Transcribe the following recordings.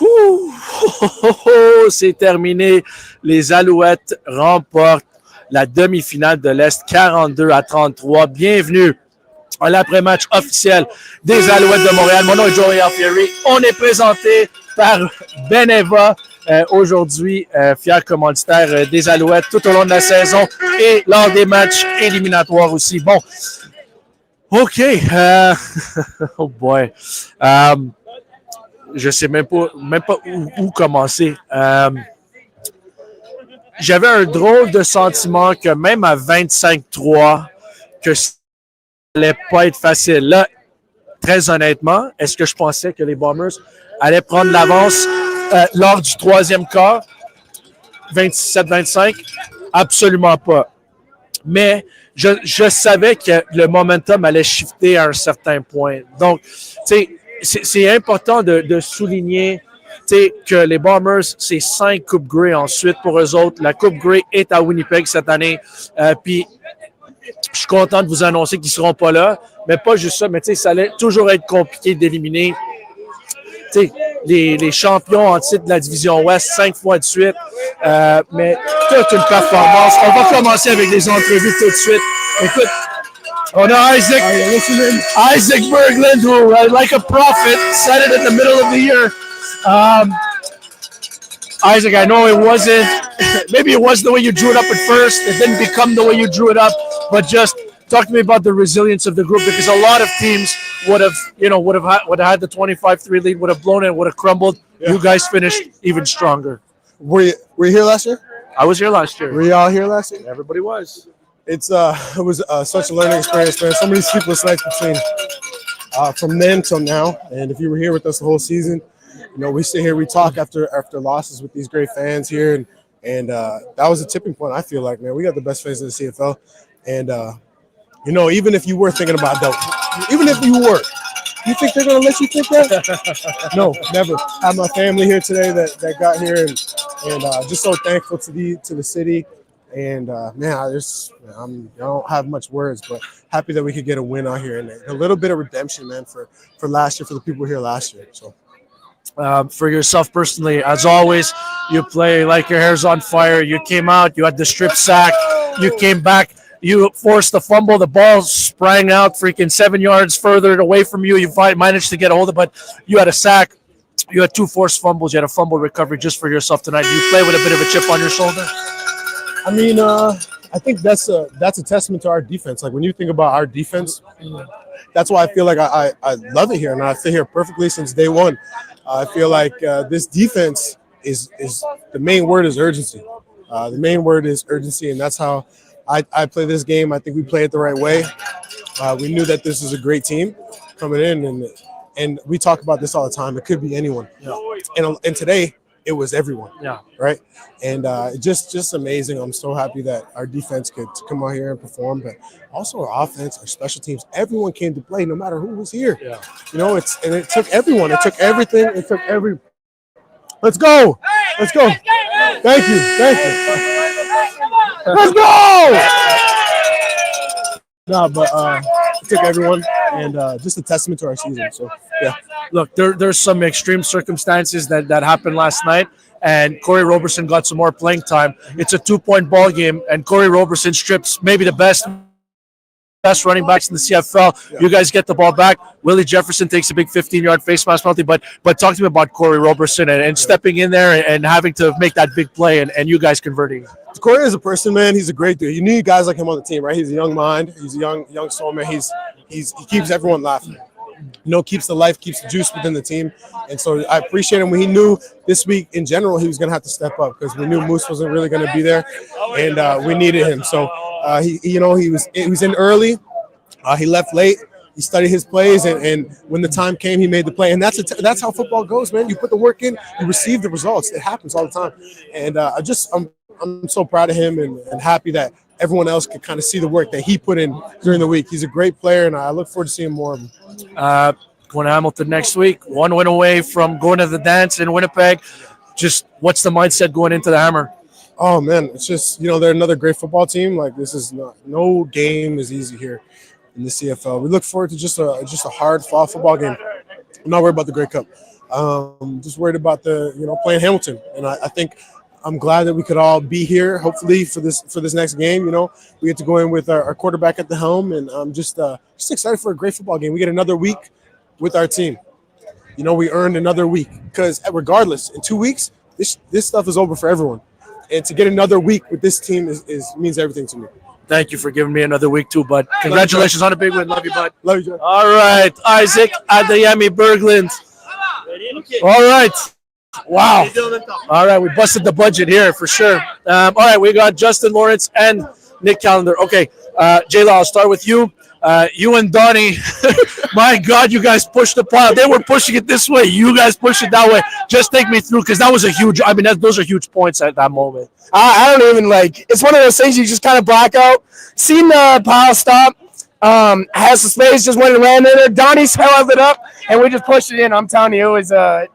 Ouh! C'est terminé. Les Alouettes remportent la demi-finale de l'Est 42-33. Bienvenue à l'après-match officiel des Alouettes de Montréal. Mon nom est Joey Alfieri. On est présenté par Beneva. Aujourd'hui, fier commanditaire des Alouettes tout au long de la saison et lors des matchs éliminatoires aussi. Bon, OK. Oh boy. Je sais même pas où commencer. J'avais un drôle de sentiment que même à 25-3, que ça allait pas être facile. Là, très honnêtement, est-ce que je pensais que les Bombers allaient prendre l'avance lors du troisième quart, 27-25? Absolument pas. Mais je savais que le momentum allait shifter à un certain point. Donc, tu sais, c'est important de souligner que les Bombers, c'est 5 Coupes Grey ensuite pour eux autres. La Coupe Grey est à Winnipeg cette année. Puis, je suis content de vous annoncer qu'ils ne seront pas là. Mais pas juste ça, mais ça allait toujours être compliqué d'éliminer les champions en titre de la division Ouest 5 fois de suite. Mais toute une performance. On va commencer avec les entrevues tout de suite. Écoute, on a Isaac Berglund, who, like a prophet, said it in the middle of the year. Isaac, I know it wasn't, maybe it was the way you drew it up at first. It didn't become the way you drew it up, but just talk to me about the resilience of the group, because a lot of teams would have had the 25-3 lead, would have blown it, would have crumbled. Yeah. You guys finished even stronger. Were you here last year? I was here last year. Were you all here last year? Everybody was. It was such a learning experience, man. So many sleepless nights between from then till now. And if you were here with us the whole season, we sit here, we talk after losses with these great fans here, and that was a tipping point. I feel like, man, we got the best fans in the CFL, and even if you were thinking about that, even if you were, you think they're gonna let you think that? No, never. I have my family here today that got here, and just so thankful to the city. And man, I don't have much words, but happy that we could get a win out here and a little bit of redemption, man, for last year, for the people here last year. So, for yourself personally, as always, you play like your hair's on fire. You came out, you had the strip sack, you came back, you forced the fumble, the ball sprang out freaking 7 yards further away from you. You managed to get a hold of it, but you had a sack. You had 2 forced fumbles. You had a fumble recovery just for yourself tonight. Do you play with a bit of a chip on your shoulder? I mean, I think that's a testament to our defense. Like, when you think about our defense, that's why I feel like I love it here, and I fit here perfectly since day one. I feel like this defense is the main word is urgency. The main word is urgency, and that's how I play this game. I think we play it the right way. We knew that this is a great team coming in, and we talk about this all the time. It could be anyone, and today it was everyone. Yeah. Right. And just amazing. I'm so happy that our defense could come out here and perform, but also our offense, our special teams, everyone came to play, no matter who was here. Yeah. It took everyone. It took everything. It took every. Let's go. Let's go. Thank you. Let's go. No, but it took everyone, and just a testament to our season. So, yeah. Look, there's some extreme circumstances that happened last night, and Cory Roberson got some more playing time. It's a 2-point ball game, and Cory Roberson strips maybe the best running backs in the CFL. Yeah. You guys get the ball back. Willie Jefferson takes a big 15-yard face mask penalty. But talk to me about Cory Roberson and stepping in there and having to make that big play and you guys converting. Cory is a person, man. He's a great dude. You need guys like him on the team, right? He's a young mind. He's a young soul, man. He keeps everyone laughing. Keeps the life, keeps the juice within the team. And so I appreciate him when he knew this week in general he was going to have to step up, because we knew Moose wasn't really going to be there, and we needed him. So he was in early. He left late. He studied his plays, and when the time came, he made the play. And that's how football goes, man. You put the work in, you receive the results. It happens all the time. And I'm so proud of him and happy that everyone else could kind of see the work that he put in during the week. He's a great player, and I look forward to seeing more of him. Going to Hamilton next week, 1 win away from going to the dance in Winnipeg. Just what's the mindset going into the Hammer? Oh, man, it's just, they're another great football team. Like, this is no game is easy here in the CFL. We look forward to just a hard fall football game. I'm not worried about the Grey Cup. Just worried about playing Hamilton, and I think I'm glad that we could all be here. Hopefully for this next game, we get to go in with our quarterback at the helm, and I'm just excited for a great football game. We get another week with our team. We earned another week because regardless, in 2 weeks, this stuff is over for everyone, and to get another week with this team means everything to me. Thank you for giving me another week too, bud. Congratulations on a big win. Love you, bud. Love you, Joe. All right, Isaac Adeyemi-Berglund. All right. Wow. All right, we busted the budget here for sure. All right, we got Justin Lawrence and Nick Callender. Okay, Jayla, I'll start with you. You and Donnie, my God, you guys pushed the pile. They were pushing it this way. You guys pushed it that way. Just take me through, because that was a huge, those are huge points at that moment. I don't even it's one of those things you just kind of black out. Seen the pile stop, has the space, just went and ran in there. Donnie held it up, and we just pushed it in. I'm telling you, it was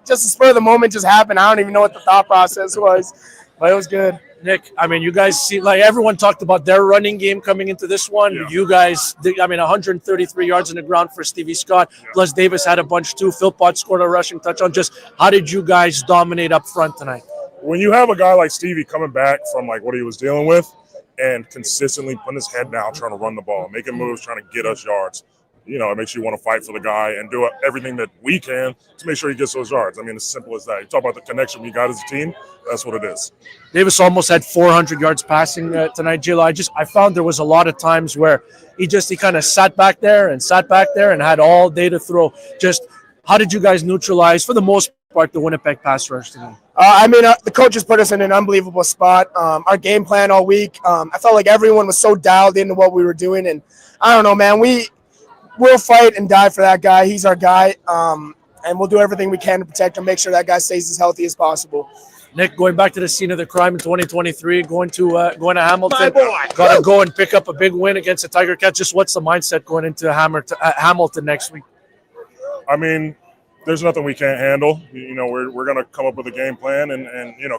just a spur of the moment just happened. I don't even know what the thought process was, but it was good. Nick, you guys see, everyone talked about their running game coming into this one. Yeah. You guys, 133 yards on the ground for Stevie Scott. Yeah. Plus Davis had a bunch too. Philpot scored a rushing touchdown. Just how did you guys dominate up front tonight? When you have a guy like Stevie coming back from what he was dealing with and consistently putting his head down, trying to run the ball, making moves, trying to get us yards, it makes you want to fight for the guy and do everything that we can to make sure he gets those yards. It's simple as that. You talk about the connection we got as a team, that's what it is. Davis almost had 400 yards passing tonight, Jill. I found there was a lot of times where he kind of sat back there and had all day to throw. Just how did you guys neutralize, for the most part, the Winnipeg pass rush tonight? The coaches put us in an unbelievable spot. Our game plan all week, I felt like everyone was so dialed into what we were doing. And I don't know, man, we'll fight and die for that guy. He's our guy, and we'll do everything we can to protect him, make sure that guy stays as healthy as possible. Nick, going back to the scene of the crime in 2023, going to Hamilton, got to go and pick up a big win against the Tiger Cats. Just what's the mindset going into Hamilton next week? There's nothing we can't handle. We're going to come up with a game plan, and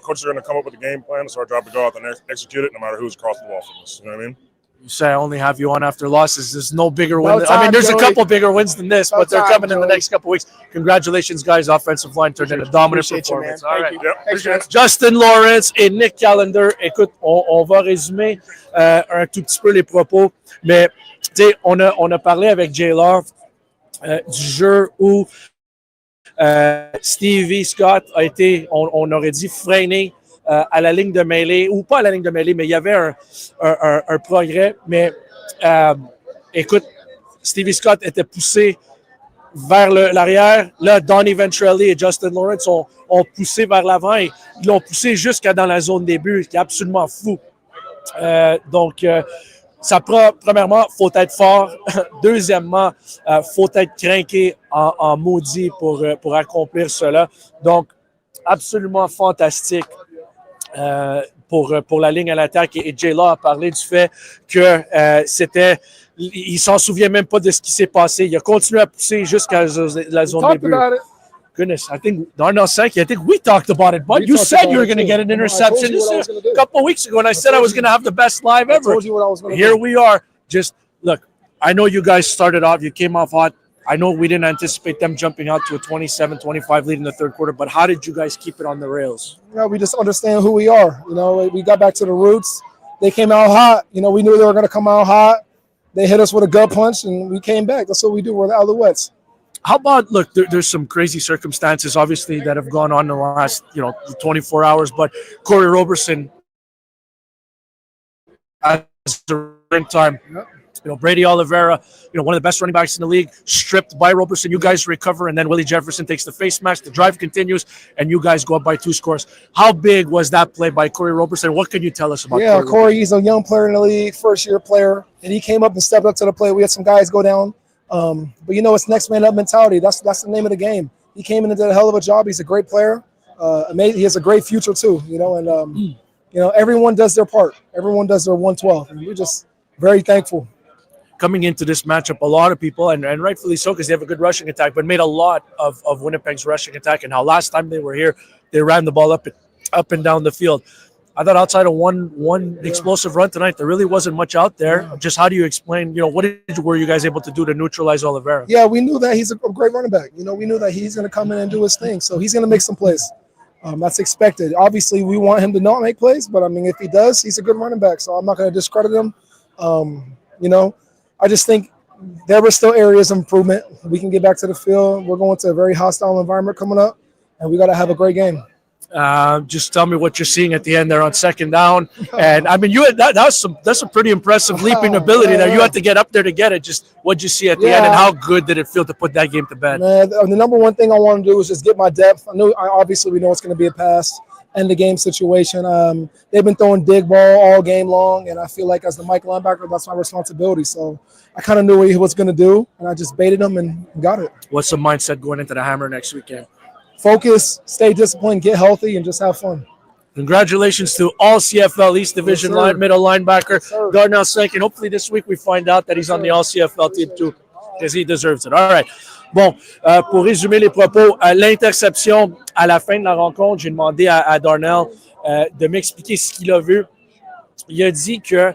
coaches are going to come up with a game plan. It's our job to go out there and execute it, no matter who's across the wall from us. You know what I mean? You say I only have you on after losses. There's no bigger win. There's Joey. A couple bigger wins than this, but they're coming in the next couple weeks. Congratulations, guys. Offensive line turned in a dominant performance. All right. Yep. Justin Lawrence et Nick Callender. Écoute, on va résumer un tout petit peu les propos, mais on a parlé avec Jay Love du jeu où Stevie Scott a été, on aurait dit, freiné à la ligne de mêlée, ou pas à la ligne de mêlée, mais il y avait un progrès. Mais écoute, Stevie Scott était poussé vers l'arrière. Là, Donnie Ventrelli et Justin Lawrence ont poussé vers l'avant et ils l'ont poussé jusqu'à dans la zone des buts, qui est absolument fou. Ça prend, premièrement, faut être fort. Deuxièmement, faut être craqué en maudit pour accomplir cela. Donc, absolument fantastique pour la ligne à l'attaque. Et Jayla a parlé du fait que il s'en souvient même pas de ce qui s'est passé. Il a continué à pousser jusqu'à la zone des buts. Goodness, I think Darnell Sankey, I think we talked about it, bud. You said you were going to get an interception a couple of weeks ago, and I said I was going to have the best live ever. I told you what I was going to do. Here we are. Just, look, I know you guys started off, you came off hot. I know we didn't anticipate them jumping out to a 27-25 lead in the third quarter, but how did you guys keep it on the rails? We just understand who we are. We got back to the roots. They came out hot. We knew they were going to come out hot. They hit us with a gut punch, and we came back. That's what we do. We're the Alouettes. How about, look, there's some crazy circumstances, obviously, that have gone on in the last, 24 hours, but Cory Roberson at the same time, Brady Oliveira, one of the best running backs in the league, stripped by Roberson. You guys recover, and then Willie Jefferson takes the face mask. The drive continues, and you guys go up by 2 scores. How big was that play by Cory Roberson? What can you tell us about Cory? He's a young player in the league, first-year player, and he came up and stepped up to the plate. We had some guys go down. But it's next man up mentality. That's the name of the game. He came in and did a hell of a job. He's a great player. Amazing. He has a great future too. Everyone does their part. Everyone does their 112, and we're just very thankful. Coming into this matchup, a lot of people, and rightfully so, because they have a good rushing attack, but made a lot of Winnipeg's rushing attack and how last time they were here, they ran the ball up and down the field. I thought outside of one explosive run tonight, there really wasn't much out there. Just how do you explain, were you guys able to do to neutralize Oliveira? Yeah, we knew that he's a great running back. We knew that he's going to come in and do his thing. So he's going to make some plays. That's expected. Obviously, we want him to not make plays, but I mean, if he does, he's a good running back. So I'm not going to discredit him. I just think there were still areas of improvement. We can get back to the field. We're going to a very hostile environment coming up, and we got to have a great game. Just tell me what you're seeing at the end there on second down. And I mean, that's a pretty impressive leaping ability there. You had to get up there to get it. Just what'd you see at the end, and how good did it feel to put that game to bed? Man, the number one thing I want to do is just get my depth. Obviously we know it's going to be a pass and the game situation. They've been throwing dig ball all game long, and I feel like as the Mike linebacker, that's my responsibility. So I kind of knew what he was going to do, and I just baited him and got it. What's the mindset going into the Hammer next weekend? Focus, stay disciplined, get healthy, and just have fun. Congratulations to all CFL East Division middle linebacker, Darnell Sankey. And hopefully this week we find out that he's on the all CFL team too, because he deserves it. All right. Bon, pour résumer les propos, l'interception à la fin de la rencontre, j'ai demandé à Darnell de m'expliquer ce qu'il a vu. Il a dit que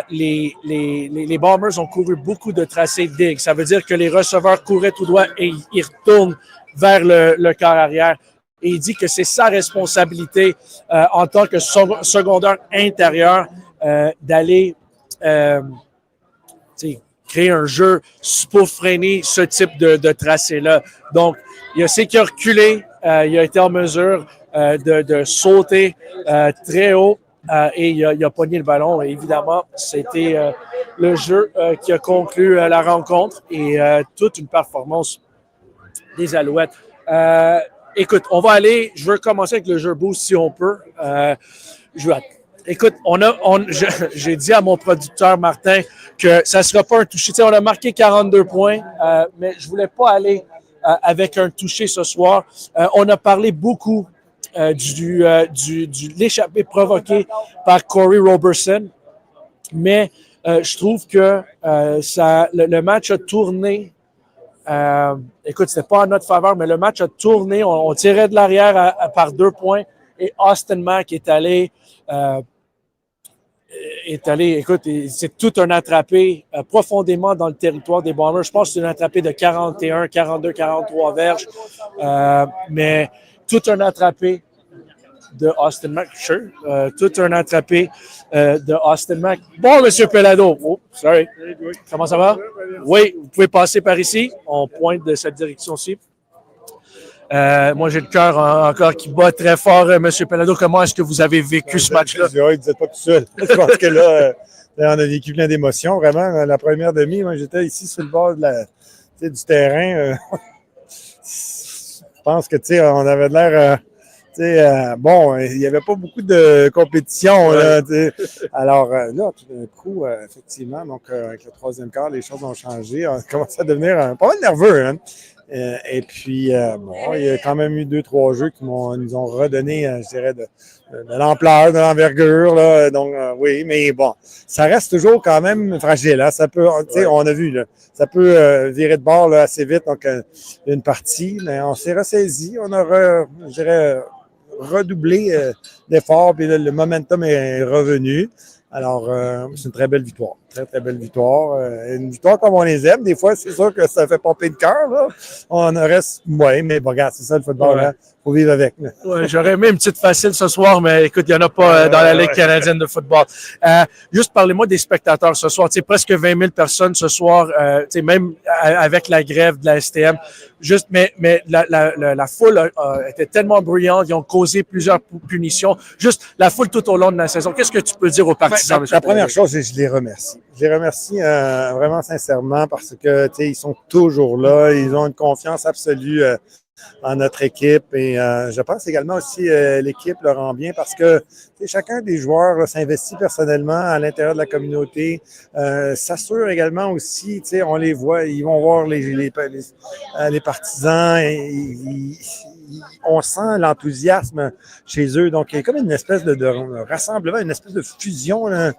les Bombers ont couru beaucoup de tracés dig. Ça veut dire que les receveurs couraient tout droit et ils retournent vers le quart arrière. Et il dit que c'est sa responsabilité en tant que secondaire intérieur d'aller créer un jeu pour freiner ce type de tracé-là. Donc, il sait qu'il a reculé, il a été en mesure de sauter très haut et il a pogné le ballon. Et évidemment, c'était le jeu qui a conclu la rencontre et toute une performance des Alouettes. Écoute, on va aller, je veux commencer avec le jeu boost si on peut. Écoute, j'ai dit à mon producteur Martin que ça ne sera pas un touché. On a marqué 42 points, mais je ne voulais pas aller avec un touché ce soir. On a parlé beaucoup de l'échappée provoquée par Cory Roberson, mais je trouve que le match a tourné. Écoute, c'était pas en notre faveur, mais le match a tourné. On tirait de l'arrière par 2 points et Austin Mack est allé. Écoute, c'est tout un attrapé profondément dans le territoire des Bombers. Je pense que c'est une attrapée de 41, 42, 43 verges, mais tout un attrapé de Austin Mack, tout un attrapé de Austin Mack. Bon, Monsieur Pelado. Oh, sorry. Comment ça va? Oui, vous pouvez passer par ici. On pointe de cette direction-ci. Moi, j'ai le cœur encore qui bat très fort. Monsieur Pelado, comment est-ce que vous avez vécu ce match-là? Vous n'êtes pas tout seul. Je pense que là, on a vécu plein d'émotions, vraiment. La première demi, moi, j'étais ici sur le bord du terrain. Je pense que, on avait de l'air... bon, il n'y avait pas beaucoup de compétition. Là, alors là, tout d'un coup, effectivement, donc avec le troisième quart, les choses ont changé. On a commencé à devenir pas mal nerveux. Hein? Et puis, bon, il y a quand même eu 2-3 jeux qui nous ont redonné, je dirais, de l'ampleur, de l'envergure. Là. Donc, oui, mais bon, ça reste toujours quand même fragile. Hein? Ça peut, on a vu, là, ça peut virer de bord là, assez vite. Donc, une partie, mais on s'est ressaisi. On a, je dirais, redoublé d'efforts, puis là, le momentum est revenu. Alors, c'est une très belle victoire. Très, très belle victoire. Une victoire comme on les aime. Des fois, c'est sûr que ça fait pomper le cœur. Là. On reste... Oui, mais bon, regarde, c'est ça le football. Il faut vivre avec. Ouais, j'aurais aimé une petite facile ce soir, mais écoute, il n'y en a pas dans la Ligue canadienne de football. Juste parlez-moi des spectateurs ce soir. Presque 20 000 personnes ce soir, même avec la grève de la STM. Juste, mais la foule était tellement bruyante. Ils ont causé plusieurs punitions. Juste la foule tout au long de la saison. Qu'est-ce que tu peux dire aux partisans? La première chose, c'est que je les remercie. Je les remercie vraiment sincèrement parce que ils sont toujours là. Ils ont une confiance absolue en notre équipe et je pense également aussi l'équipe leur rend bien parce que chacun des joueurs là, s'investit personnellement à l'intérieur de la communauté, s'assure également aussi, on les voit, ils vont voir les partisans, on sent l'enthousiasme chez eux, donc il y a comme une espèce de rassemblement, une espèce de fusion là,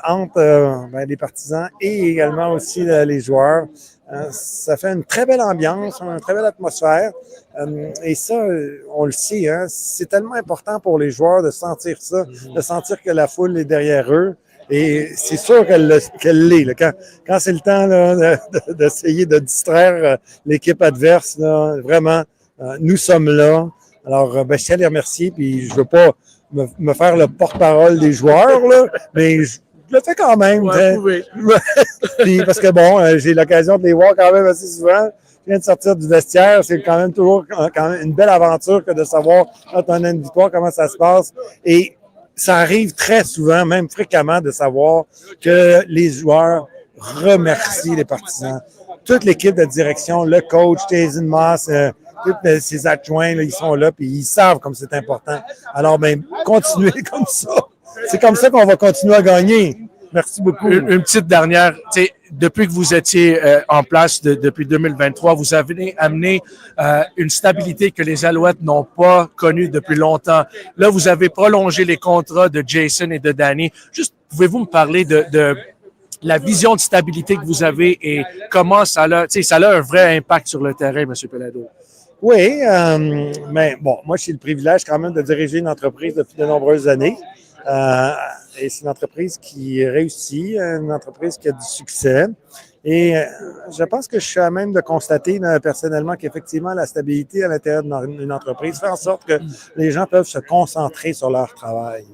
entre les partisans et également aussi les joueurs. Ça fait une très belle ambiance, une très belle atmosphère. Et ça, on le sait, hein, c'est tellement important pour les joueurs de sentir ça, de sentir que la foule est derrière eux. Et c'est sûr qu'elle l'est. Là. Quand c'est le temps là, d'essayer de distraire l'équipe adverse, là, vraiment, nous sommes là. Alors, je tiens à les remercier, puis je ne veux pas me faire le porte-parole des joueurs, là, mais je le fais quand même. Ouais, Puis, parce que bon, j'ai l'occasion de les voir quand même assez souvent. Je viens de sortir du vestiaire. C'est quand même toujours une belle aventure que de savoir quand on a une victoire, comment ça se passe. Et ça arrive très souvent, même fréquemment, de savoir que les joueurs remercient les partisans. Toute l'équipe de direction, le coach, Jason Maas, tous ses adjoints, là, ils sont là, puis ils savent comme c'est important. Alors, continuez comme ça. C'est comme ça qu'on va continuer à gagner. Merci beaucoup. Une petite dernière. Depuis que vous étiez en place depuis 2023, vous avez amené une stabilité que les Alouettes n'ont pas connue depuis longtemps. Là, vous avez prolongé les contrats de Jason et de Danny. Juste, pouvez-vous me parler de la vision de stabilité que vous avez et comment ça a un vrai impact sur le terrain, M. Pelado? Oui, mais bon, moi, j'ai le privilège quand même de diriger une entreprise depuis de nombreuses années. Et c'est une entreprise qui réussit, une entreprise qui a du succès. Et je pense que je suis à même de constater personnellement qu'effectivement, la stabilité à l'intérieur d'une entreprise fait en sorte que les gens peuvent se concentrer sur leur travail.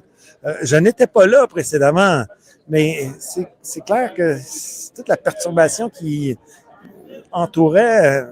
Je n'étais pas là précédemment, mais c'est clair que toute la perturbation qui entourait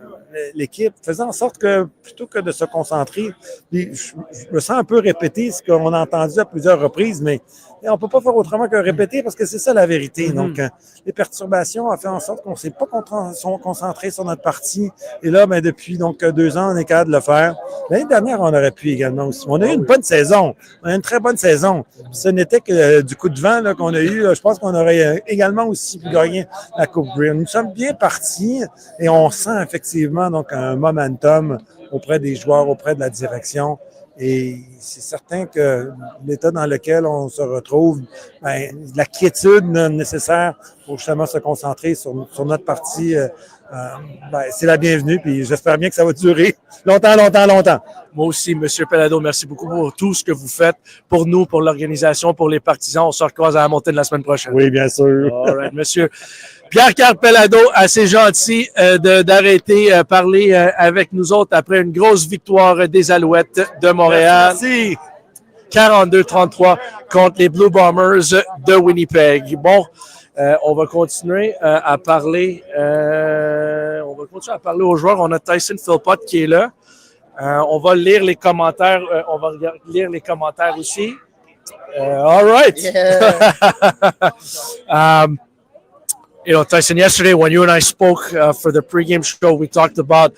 l'équipe faisait en sorte que, plutôt que de se concentrer, je me sens un peu répéter ce qu'on a entendu à plusieurs reprises, mais on ne peut pas faire autrement que répéter parce que c'est ça la vérité. Donc, les perturbations ont fait en sorte qu'on ne s'est pas concentré sur notre partie. Et là, depuis 2 ans, on est capable de le faire. L'année dernière, on aurait pu également aussi. On a eu une bonne saison. On a eu une très bonne saison. Ce n'était que du coup de vent là, qu'on a eu. Je pense qu'on aurait également aussi pu gagner la Coupe Grey. Nous sommes bien partis et on sent effectivement un momentum auprès des joueurs, auprès de la direction. Et c'est certain que l'état dans lequel on se retrouve, la quiétude nécessaire pour justement se concentrer sur notre partie, c'est la bienvenue. Puis j'espère bien que ça va durer longtemps. Moi aussi, M. Pelado, merci beaucoup pour tout ce que vous faites pour nous, pour l'organisation, pour les partisans. On se recroise à Hamilton la semaine prochaine. Oui, bien sûr. All right, monsieur. Pierre-Carl Pelado, assez gentil d'arrêter parler avec nous autres après une grosse victoire des Alouettes de Montréal. Merci. 42-33 contre les Blue Bombers de Winnipeg. Bon, on va continuer à parler. Aux joueurs. On a Tyson Philpot qui est là. On va lire les commentaires. On va lire les commentaires aussi. All right. Yeah. Tyson, yesterday when you and I spoke for the pregame show, we talked about,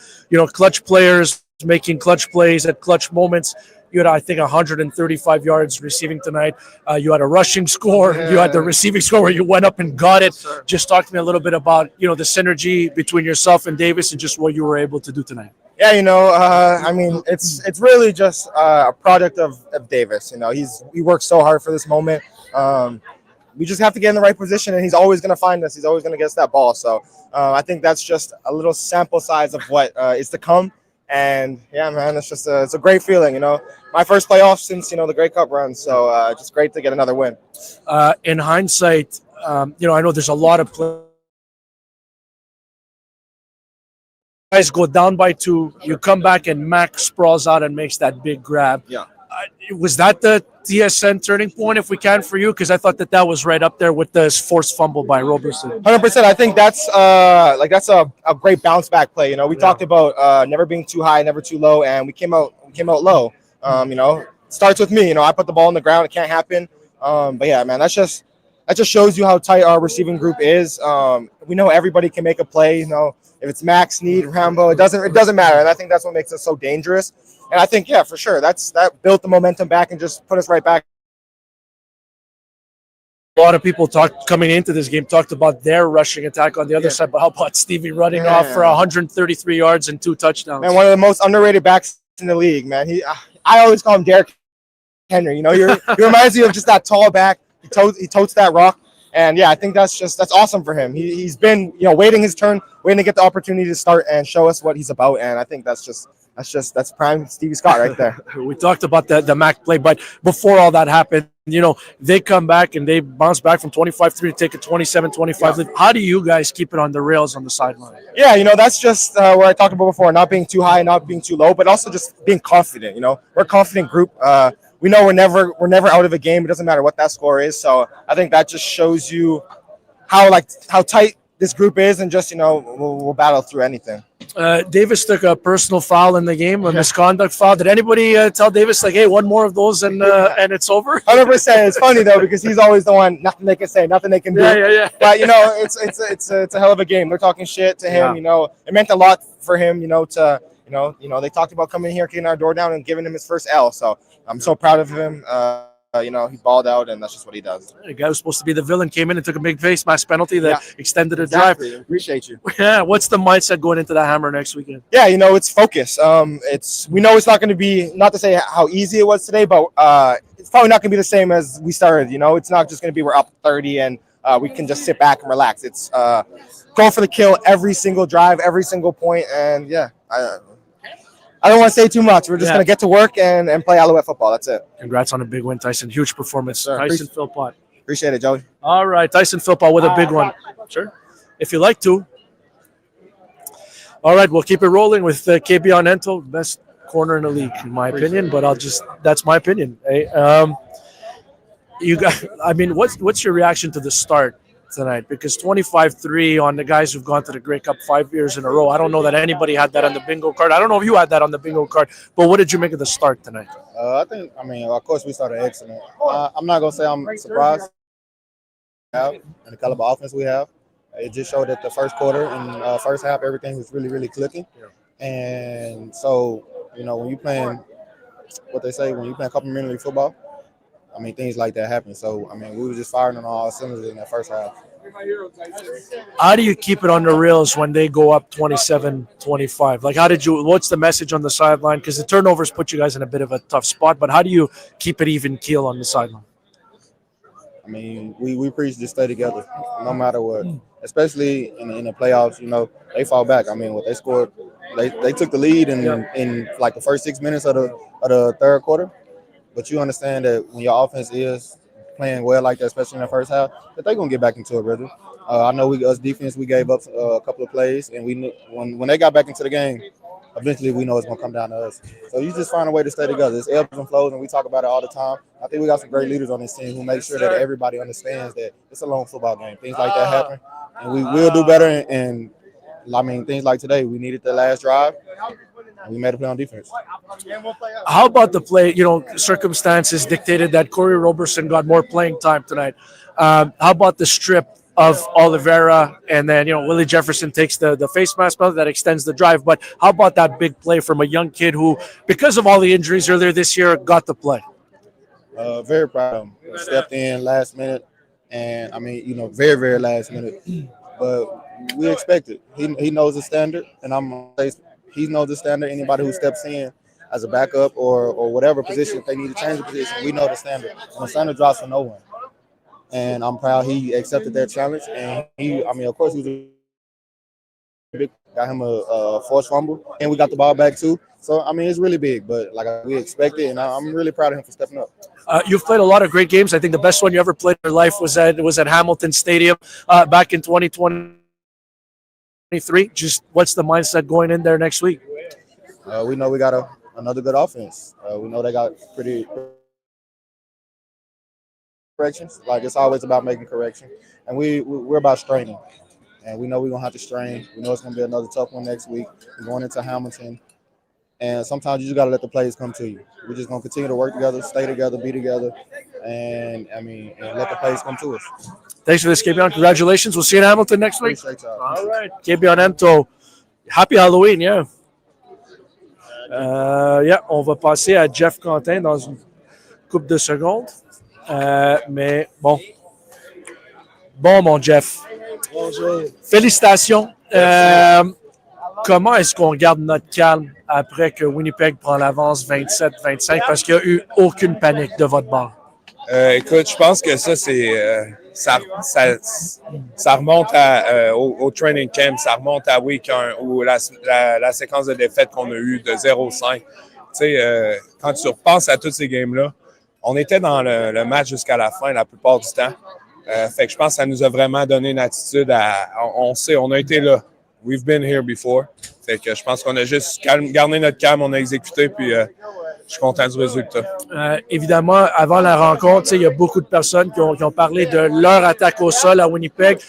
clutch players making clutch plays at clutch moments. You had, I think, 135 yards receiving tonight. You had a rushing score. Yeah. You had the receiving score where you went up and got it. Yes, just talk to me a little bit about, the synergy between yourself and Davis and just what you were able to do tonight. Yeah, it's really just a product of Davis. He worked so hard for this moment. We just have to get in the right position, and he's always going to find us. He's always going to get us that ball. So I think that's just a little sample size of what is to come. And yeah, man, it's a great feeling. My first playoff since the Grey Cup run. So just great to get another win. In hindsight, I know there's a lot of guys go down by 2. You come back and Max sprawls out and makes that big grab. Yeah. Was that the TSN turning point, if we can, for you? Because I thought that was right up there with the forced fumble by Roberson. 100%. I think that's a great bounce back play. We talked about never being too high, never too low, and we came out low. Starts with me. I put the ball on the ground. It can't happen. But yeah, man, that just shows you how tight our receiving group is. We know everybody can make a play. If it's Max, Snead, Rambo, it doesn't matter. And I think that's what makes us so dangerous. And I think, yeah, for sure, that built the momentum back and just put us right back. A lot of people coming into this game talked about their rushing attack on the other side, but how about Stevie running off for 133 yards and 2 touchdowns? Man, one of the most underrated backs in the league, man. I always call him Derrick Henry. He reminds me of just that tall back. He totes that rock. And yeah, I think that's awesome for him. He's been waiting his turn, waiting to get the opportunity to start and show us what he's about. And I think that's prime Stevie Scott right there. We talked about the Mac play, but before all that happened, they come back and they bounce back from 25-3 to take a 27-25 lead. How do you guys keep it on the rails on the sideline? Yeah, that's just what I talked about before, not being too high, not being too low, but also just being confident. We're a confident group. We know we're never out of a game. It doesn't matter what that score is. So I think that just shows you how tight this group is, and just we'll battle through anything. Davis took a personal foul in the game, a misconduct foul. Did anybody tell Davis, like, hey, one more of those and it's over? 100%. It's funny though, because he's always the one. Nothing they can say, nothing they can do. Yeah. But it's a hell of a game. They're talking shit to him. It meant a lot for him. They talked about coming here, kicking our door down, and giving him his first L. So I'm so proud of him. He balled out, and that's just what he does. The guy who's supposed to be the villain came in and took a big face mask penalty that extended the drive. drive. Appreciate you. Yeah, what's the mindset going into that Hammer next weekend? Yeah, it's focus. We know it's not going to be, not to say how easy it was today, but it's probably not going to be the same as we started. It's not just going to be we're up 30 and we can just sit back and relax. It's go for the kill every single drive, every single point, and I don't want to say too much. We're just going to get to work and play Alouette football. That's it. Congrats on a big win, Tyson. Huge performance. Sure. Tyson Philpot. Appreciate it, Joey. All right, Tyson Philpot with a big one. Sure. If you like to. All right, we'll keep it rolling with Kabion Ento, best corner in the league, in my opinion, but that's my opinion. Hey, what's your reaction to the start tonight? Because 25-3 on the guys who've gone to the Grey Cup 5 years in a row. I don't know that anybody had that on the bingo card. I don't know if you had that on the bingo card, but what did you make of the start tonight? Of course, we started excellent. I'm not going to say I'm surprised and the caliber of offense we have. It just showed that the first quarter and first half, everything was really, really clicking. And so, when you're playing, what they say, when you're playing complimentary football, things like that happen. So, we were just firing on all cylinders in that first half. How do you keep it on the rails when they go up 27-25? Like, what's the message on the sideline? Because the turnovers put you guys in a bit of a tough spot, but how do you keep it even keel on the sideline? We preach to stay together no matter what, especially in the playoffs. They fall back. What they scored, they took the lead in like the first 6 minutes of the third quarter. But you understand that when your offense is playing well like that, especially in the first half, that they're gonna get back into a rhythm. I know us defense, we gave up a couple of plays, and we knew when they got back into the game, eventually we know it's gonna come down to us. So you just find a way to stay together. It's ebbs and flows, and we talk about it all the time. I think we got some great leaders on this team who make sure that everybody understands that it's a long football game. Things like that happen, and we will do better. And things like today, we needed the last drive. We made a play on defense. How about the play? Circumstances dictated that Cory Roberson got more playing time tonight. How about the strip of Oliveira, and then Willie Jefferson takes the face mask penalty that extends the drive. But how about that big play from a young kid who, because of all the injuries earlier this year, got the play? Very proud of him. Stepped in last minute, and very, very last minute. But we expect it. He knows the standard, and I'm gonna say he knows the standard. Anybody who steps in as a backup or whatever position, if they need to change the position, we know the standard. And the standard drops for no one. And I'm proud he accepted that challenge. And of course, he was a big, got him a forced fumble, and we got the ball back too. So it's really big, but we expected, and I'm really proud of him for stepping up. You've played a lot of great games. I think the best one you ever played in your life was at Hamilton Stadium back in 2023. Just what's the mindset going in there next week? We know we got another good offense. We know they got pretty corrections. It's always about making correction, and we're about straining. And we know we're gonna have to strain. We know it's gonna be another tough one next week. We're going into Hamilton, and sometimes you just gotta let the plays come to you. We're just gonna continue to work together, stay together, be together, and let the plays come to us. Thanks for this, Kabion. Congratulations. We'll see you in Hamilton next week. All right. Kabion Ento. Happy Halloween, yeah. On va passer à Geoff Cantin dans une couple de secondes. Mais bon. Bon, mon Jeff. Bonjour. Félicitations. Comment est-ce qu'on garde notre calme après que Winnipeg prend l'avance 27-25 parce qu'il n'y a eu aucune panique de votre part? Écoute, je pense que ça, c'est ça remonte au training camp, ça remonte à week 1 ou la séquence de défaites qu'on a eue de 0-5. Tu sais, quand tu repenses à toutes ces games-là, on était dans le match jusqu'à la fin la plupart du temps. Fait que je pense que ça nous a vraiment donné une attitude on sait, on a été là. We've been here before. Fait que je pense qu'on a juste gardé notre calme, on a exécuté, puis je suis content du résultat. Évidemment, avant la rencontre, il y a beaucoup de personnes qui ont parlé de leur attaque au sol à Winnipeg.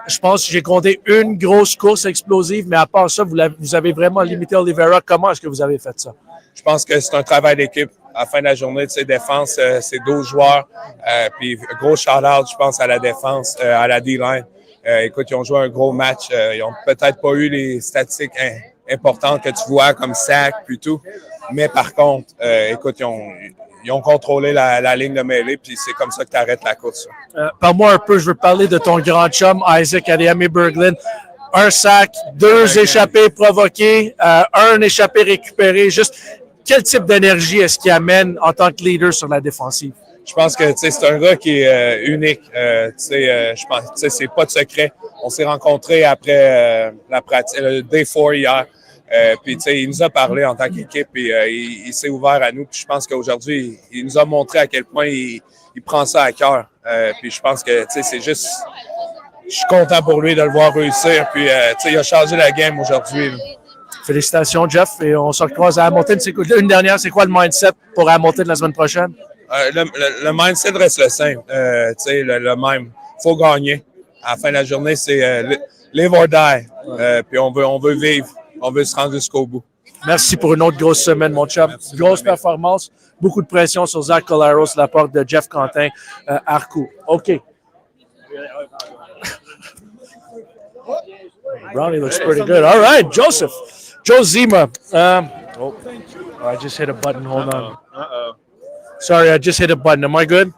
Je pense que j'ai compté une grosse course explosive, mais à part ça, vous avez vraiment limité Oliveira. Comment est-ce que vous avez fait ça? Je pense que c'est un travail d'équipe. À la fin de la journée, défense, c'est 12 joueurs. Puis gros shout-out, je pense, à la défense, à la D-line. Écoute, ils ont joué un gros match. Ils n'ont peut-être pas eu les statistiques importantes que tu vois, comme sac puis tout. Mais par contre, écoute, ils ont contrôlé la ligne de mêlée, puis c'est comme ça que tu arrêtes la course. Parle-moi un peu, je veux parler de ton grand chum, Isaac Adeyemi-Berglund. Un sac, 2 échappés provoqués, un échappé récupéré. Juste, quel type d'énergie est-ce qu'il amène en tant que leader sur la défensive? Je pense que c'est un gars qui est unique. Je pense c'est pas de secret. On s'est rencontrés après la pratique, le Day 4 hier. Puis il nous a parlé en tant qu'équipe et il s'est ouvert à nous. Puis je pense qu'aujourd'hui, il nous a montré à quel point il prend ça à cœur. Puis je pense que c'est juste. Je suis content pour lui de le voir réussir. Puis il a changé la game aujourd'hui. Félicitations, Jeff. Et on se recroise à Hamilton. Une dernière, c'est quoi le mindset pour Hamilton la semaine prochaine? Le mindset reste le simple. Le même. Il faut gagner. À la fin de la journée, c'est live or die. Puis on veut vivre. On veut se rendre jusqu'au bout. Merci pour une autre grosse semaine, mon chum. Grosse performance. Beaucoup de pression sur Zach Collaros de la part de Geoffrey Cantin-Arku. OK. Brownie looks pretty good. All right, Joseph. Joe Zema. I just hit a button. Hold on. Sorry, I just hit a button. Am I good?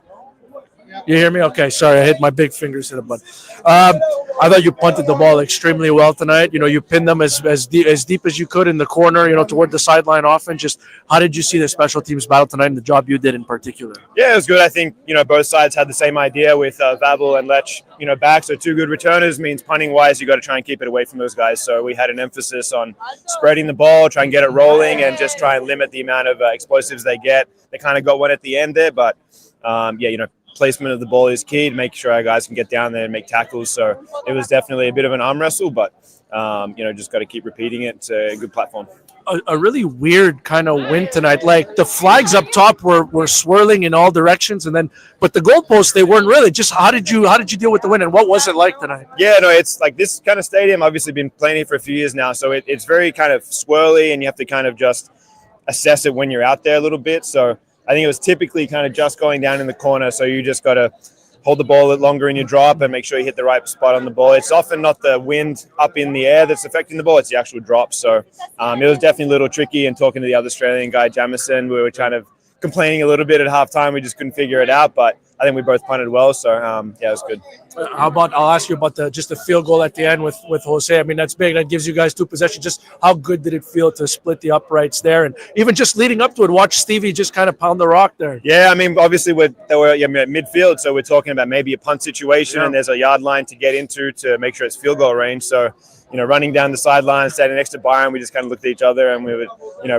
You hear me? Okay, sorry. I hit my big fingers hit a button. I thought you punted the ball extremely well tonight. You pinned them as deep as you could in the corner, toward the sideline often. Just how did you see the special teams battle tonight and the job you did in particular? Yeah, it was good. I think, both sides had the same idea with Babel and Lech, back. So 2 good returners means punting-wise, you got to try and keep it away from those guys. So we had an emphasis on spreading the ball, try and get it rolling, and just try and limit the amount of explosives they get. They kind of got one at the end there, but, placement of the ball is key to make sure our guys can get down there and make tackles. So it was definitely a bit of an arm wrestle, but, just got to keep repeating it. It's a good platform. A really weird kind of win tonight. Like the flags up top were swirling in all directions, but the goalposts, they weren't really. Just how did you deal with the win, and what was it like tonight? Yeah, no, it's like this kind of stadium. Obviously, been playing it for a few years now, so it's very kind of swirly, and you have to kind of just assess it when you're out there a little bit. So I think it was typically kind of just going down in the corner, so you just got to hold the ball a bit longer in your drop and make sure you hit the right spot on the ball. It's often not the wind up in the air that's affecting the ball, it's the actual drop. So it was definitely a little tricky, and talking to the other Australian guy, Jamison, we were kind of complaining a little bit at halftime. We just couldn't figure it out, but I think we both punted well, so it was good. I'll ask you about just the field goal at the end with Jose. I mean, that's big. That gives you guys 2 possessions. Just how good did it feel to split the uprights there? And even just leading up to it, watch Stevie just kind of pound the rock there. Yeah, I mean, obviously they were at midfield, so we're talking about maybe a punt situation, and there's a yard line to get into to make sure it's field goal range. So, running down the sideline, standing next to Byron, we just kind of looked at each other, and we were,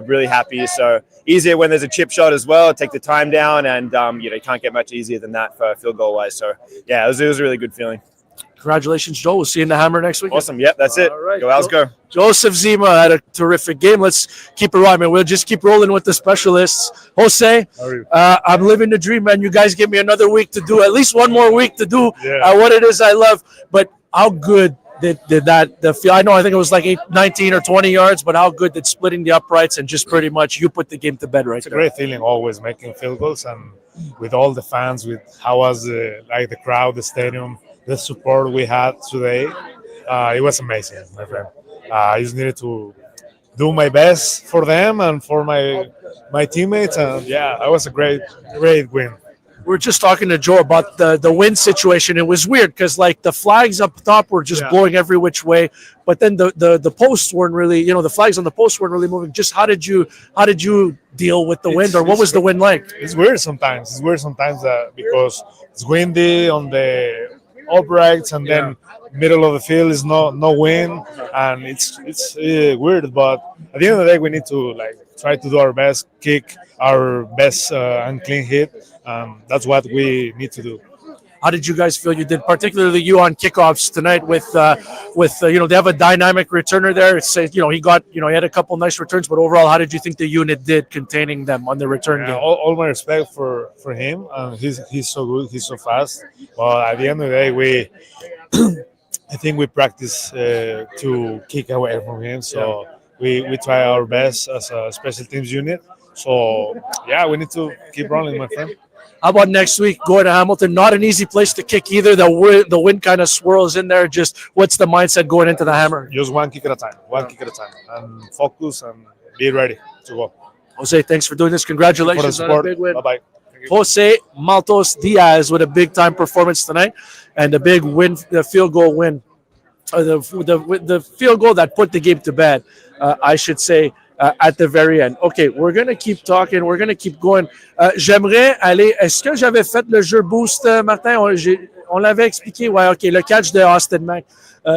really happy. So easier when there's a chip shot as well. Take the time down, and you can't get much easier than that for field goal wise. So yeah, it was a really good feeling. Congratulations, Joe. We'll see you in the Hammer next week. Awesome. Yep, that's it. Right. Go Owls, go. Joseph Zema had a terrific game. Let's keep it rolling, man. We'll just keep rolling with the specialists. Jose, I'm living the dream, man. You guys give me another week to do, at least one more week to do what it is I love. But how good did that I know, I think it was like 19 or 20 yards, but how good did splitting the uprights and just pretty much you put the game to bed right there? It's a great feeling always making field goals, and with all the fans, with how was the crowd, the stadium, the support we had today, it was amazing, my friend. I just needed to do my best for them and for my teammates, and it was a great win. We're just talking to Joe about the wind situation. It was weird because the flags up top were just blowing every which way, but then the posts weren't really, the flags on the posts weren't really moving. Just how did you deal with the wind, or what was the wind like? It's weird sometimes. Because it's windy on the uprights, and then middle of the field is no wind, and it's weird. But at the end of the day, we need to try to do our best, kick our best and clean hit. That's what we need to do. How did you guys feel you did, particularly you on kickoffs tonight with they have a dynamic returner there. It's he had a couple nice returns, but overall, how did you think the unit did containing them on the return game? All my respect for him. He's so good. He's so fast. But at the end of the day, I think we practice to kick away from him. So we try our best as a special teams unit. So we need to keep running, my friend. How about next week going to Hamilton? Not an easy place to kick either. The wind kind of swirls in there. Just what's the mindset going into the Hammer? Just one kick at a time, and focus and be ready to go. Jose, thanks for doing this. Congratulations on a big win. Bye-bye. Jose Maltos Diaz with a big-time performance tonight and a big win, the field goal win. The field goal that put the game to bed, I should say, at the very end. OK, we're going to keep talking. We're going to keep going. J'aimerais aller... Est-ce que j'avais fait le jeu boost, Martin? On l'avait expliqué. Ouais, OK, le catch de Austin Mack,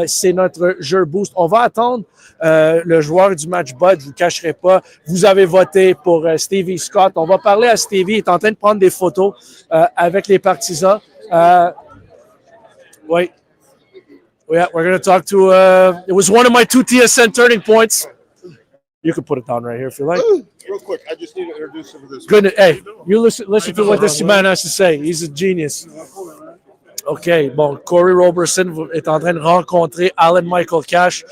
c'est notre jeu boost. On va attendre le joueur du match bot. Je ne vous cacherai pas. Vous avez voté pour Stevie Scott. On va parler à Stevie. Il est en train de prendre des photos avec les partisans. Oui. Yeah, we're going to talk to... it was one of my 2 TSN turning points. You can put it down right here if you like. Real quick, I just need to introduce him to this. Goodness, hey, you listen to what this man has to say. He's a genius. OK, bon, Cory Roberson est en train de rencontrer Allen Michael Cash,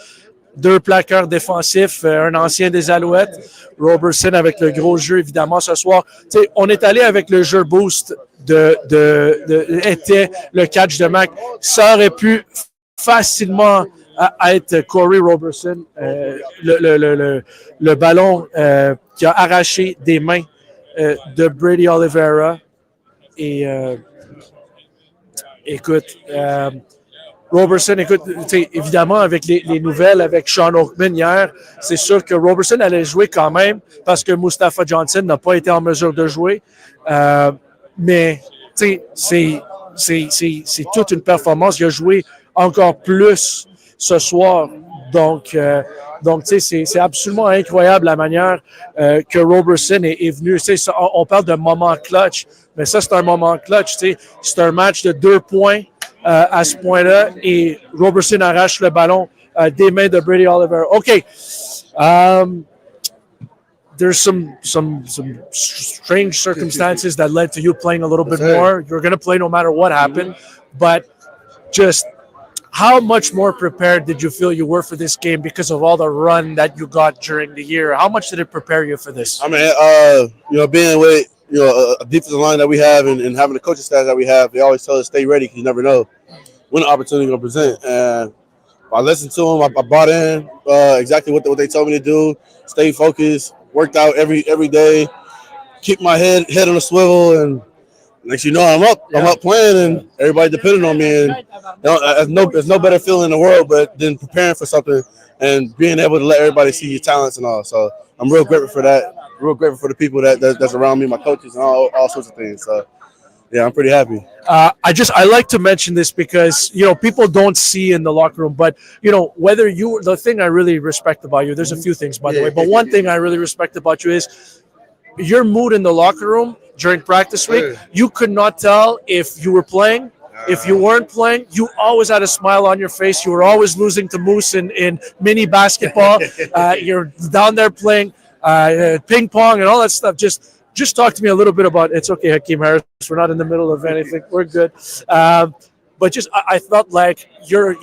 2 plaqueurs défensifs, un ancien des Alouettes. Roberson avec le gros jeu, évidemment, ce soir. T'sais, on est allé avec le jeu boost était le catch de Mac. Ça aurait pu facilement à être Cory Roberson, le ballon qui a arraché des mains de Brady Oliveira. Et Roberson, évidemment, avec les nouvelles avec Sean Oakman hier, c'est sûr que Roberson allait jouer quand même parce que Mustafa Johnson n'a pas été en mesure de jouer. Mais c'est toute une performance. Il a joué encore plus ce soir. Donc c'est absolument incroyable la manière que Roberson est venu. On parle d'un moment clutch, mais ça, c'est un moment clutch. C'est un match de 2 points à ce point-là et Roberson arrache le ballon des mains de Brady Oliver. OK. There's some strange circumstances that led to you playing a little bit more. You're going to play no matter what happened, but just how much more prepared did you feel you were for this game because of all the run that you got during the year? How much did it prepare you for this? I mean, being with a defensive line that we have and having the coaching staff that we have, they always tell us stay ready because you never know when the opportunity will present. And I listened to them. I bought in exactly what they told me to do. Stay focused. Worked out every day. Keep my head on a swivel and. Next you know, I'm up playing, and everybody depending on me. And there's no better feeling in the world, but than preparing for something and being able to let everybody see your talents and all. So I'm real grateful for that. Real grateful for the people that's around me, my coaches, and all sorts of things. So yeah, I'm pretty happy. I like to mention this because people don't see in the locker room, but whether the thing I really respect about you, there's a few things by the way, but one thing I really respect about you is your mood in the locker room. During practice week, you could not tell if you were playing, if you weren't playing. You always had a smile on your face. You were always losing to Moose in mini basketball. You're down there playing ping pong and all that stuff. Just talk to me a little bit about. It's okay, Hakeem Harris. We're not in the middle of anything. We're good. But I felt like you're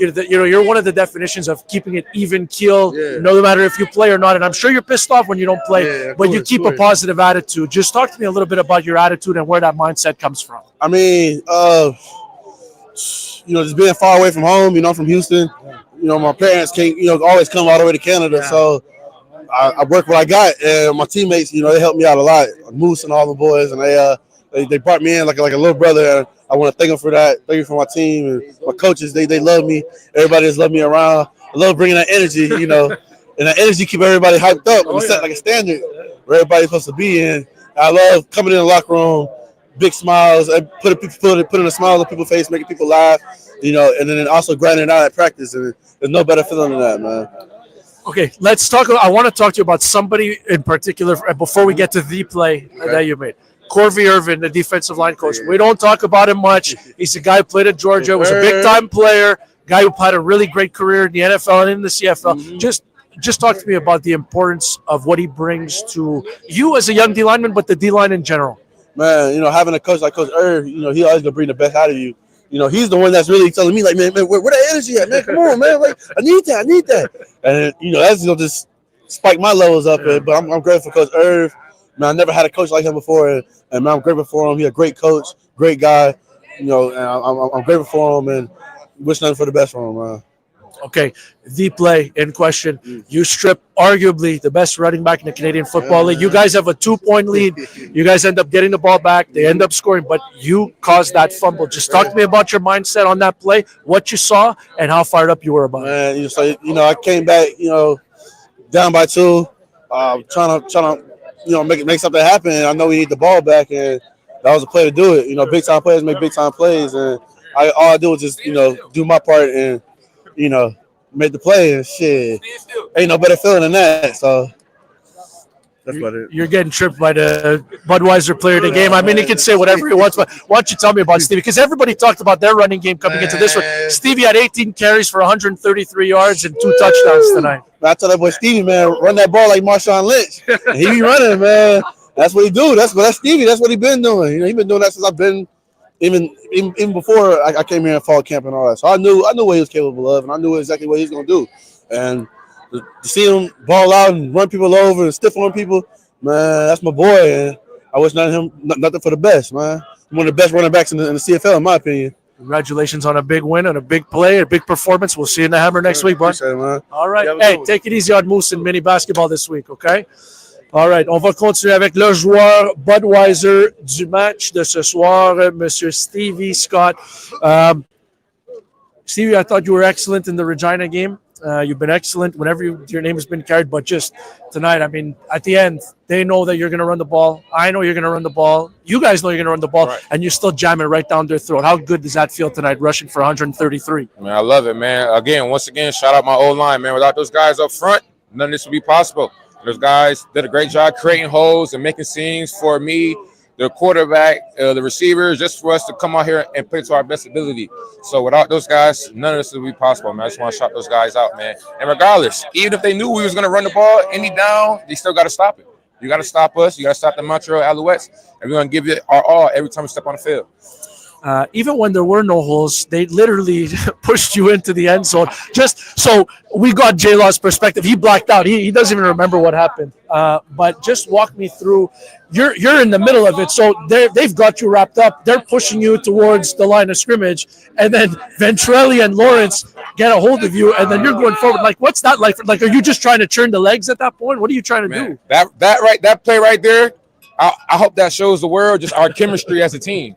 one of the definitions of keeping it even keel, no matter if you play or not. And I'm sure you're pissed off when you don't play, but you keep a positive attitude. Just talk to me a little bit about your attitude and where that mindset comes from. I mean, just being far away from home. From Houston. My parents can't, always come all the way to Canada. Yeah. So I work what I got, and my teammates, they helped me out a lot. Moose and all the boys, and they brought me in like a little brother. I want to thank them for that. Thank you for my team and my coaches. They love me. Everybody just love me around. I love bringing that energy, and that energy keep everybody hyped up and set like a standard where everybody's supposed to be in. I love coming in the locker room, big smiles, putting a smile on people's face, making people laugh, and then also grinding it out at practice. And there's no better feeling than that, man. Okay, let's talk. I want to talk to you about somebody in particular before we get to the play that you made. Corey Irvin, the defensive line coach. We don't talk about him much. He's a guy who played at Georgia, was a big-time player, guy who had a really great career in the NFL and in the CFL. Just talk to me about the importance of what he brings to you as a young D-lineman, but the D-line in general. Man, having a coach like Coach Irv, he always going to bring the best out of you. He's the one that's really telling me, like, man, where that energy at, man? Come on, man. Like, I need that. And, that's going to just spike my levels up. But I'm grateful for Coach Irv. Man, I never had a coach like him before. And man, I'm grateful for him. He's a great coach, great guy. And I'm grateful for him and wish nothing for the best for him, man. Okay, the play in question. You strip arguably the best running back in the Canadian Football League. You guys have a 2-point lead. You guys end up getting the ball back. They end up scoring, but you caused that fumble. Just talk to me about your mindset on that play, what you saw, and how fired up you were about it. Man, I came back, down by 2, trying to, make something happen. I know we need the ball back, and that was a play to do it. Big time players make big time plays, and all I do is just, do my part and, made the play and shit. Ain't no better feeling than that. So that's about it. You're getting tripped by the Budweiser player of the game. I mean, he can say whatever he wants, but why don't you tell me about Stevie? Because everybody talked about their running game coming into this one. Stevie had 18 carries for 133 yards and 2 touchdowns tonight. I tell that boy Stevie, man, run that ball like Marshawn Lynch. And he be running, man. That's what he do. That's Stevie. That's what he been doing. He been doing that since I've been even before I came here in fall camp and all that. So I knew what he was capable of, and I knew exactly what he was going to do. And to see him ball out and run people over and stiff on people, man, that's my boy. And I wish nothing for the best, man. One of the best running backs in the CFL, in my opinion. Congratulations on a big win and a big play, a big performance. We'll see you in the Hammer next week, bud. Appreciate it, man. All right. Hey, take it easy on Moose and mini basketball this week, okay? All right, on va continuer avec le joueur Budweiser du match de ce soir, Monsieur Stevie Scott. Stevie, I thought you were excellent in the Regina game. You've been excellent whenever your name has been carried, but just tonight, I mean, at the end, they know that you're going to run the ball. I know you're going to run the ball. You guys know you're going to run the ball, and you're still jamming right down their throat. How good does that feel tonight, rushing for 133? Man, I love it, man. Once again, shout out my O-line, man. Without those guys up front, none of this would be possible. Those guys did a great job creating holes and making scenes for me, the quarterback, the receivers, just for us to come out here and play to our best ability. So without those guys, none of this would be possible, man. I just want to shout those guys out, man. And regardless, even if they knew we was going to run the ball any down, they still got to stop it. You got to stop us. You got to stop the Montreal Alouettes. And we're going to give it our all every time we step on the field. Even when there were no holes, they literally pushed you into the end zone. Just so we got J-Law's perspective. He blacked out. He doesn't even remember what happened. But just walk me through. You're in the middle of it, so they've got you wrapped up. They're pushing you towards the line of scrimmage, and then Ventrelli and Lawrence get a hold of you, and then you're going forward. Like, what's that like? Like, are you just trying to turn the legs at that point? What are you trying to do? That play right there, I hope that shows the world just our chemistry as a team.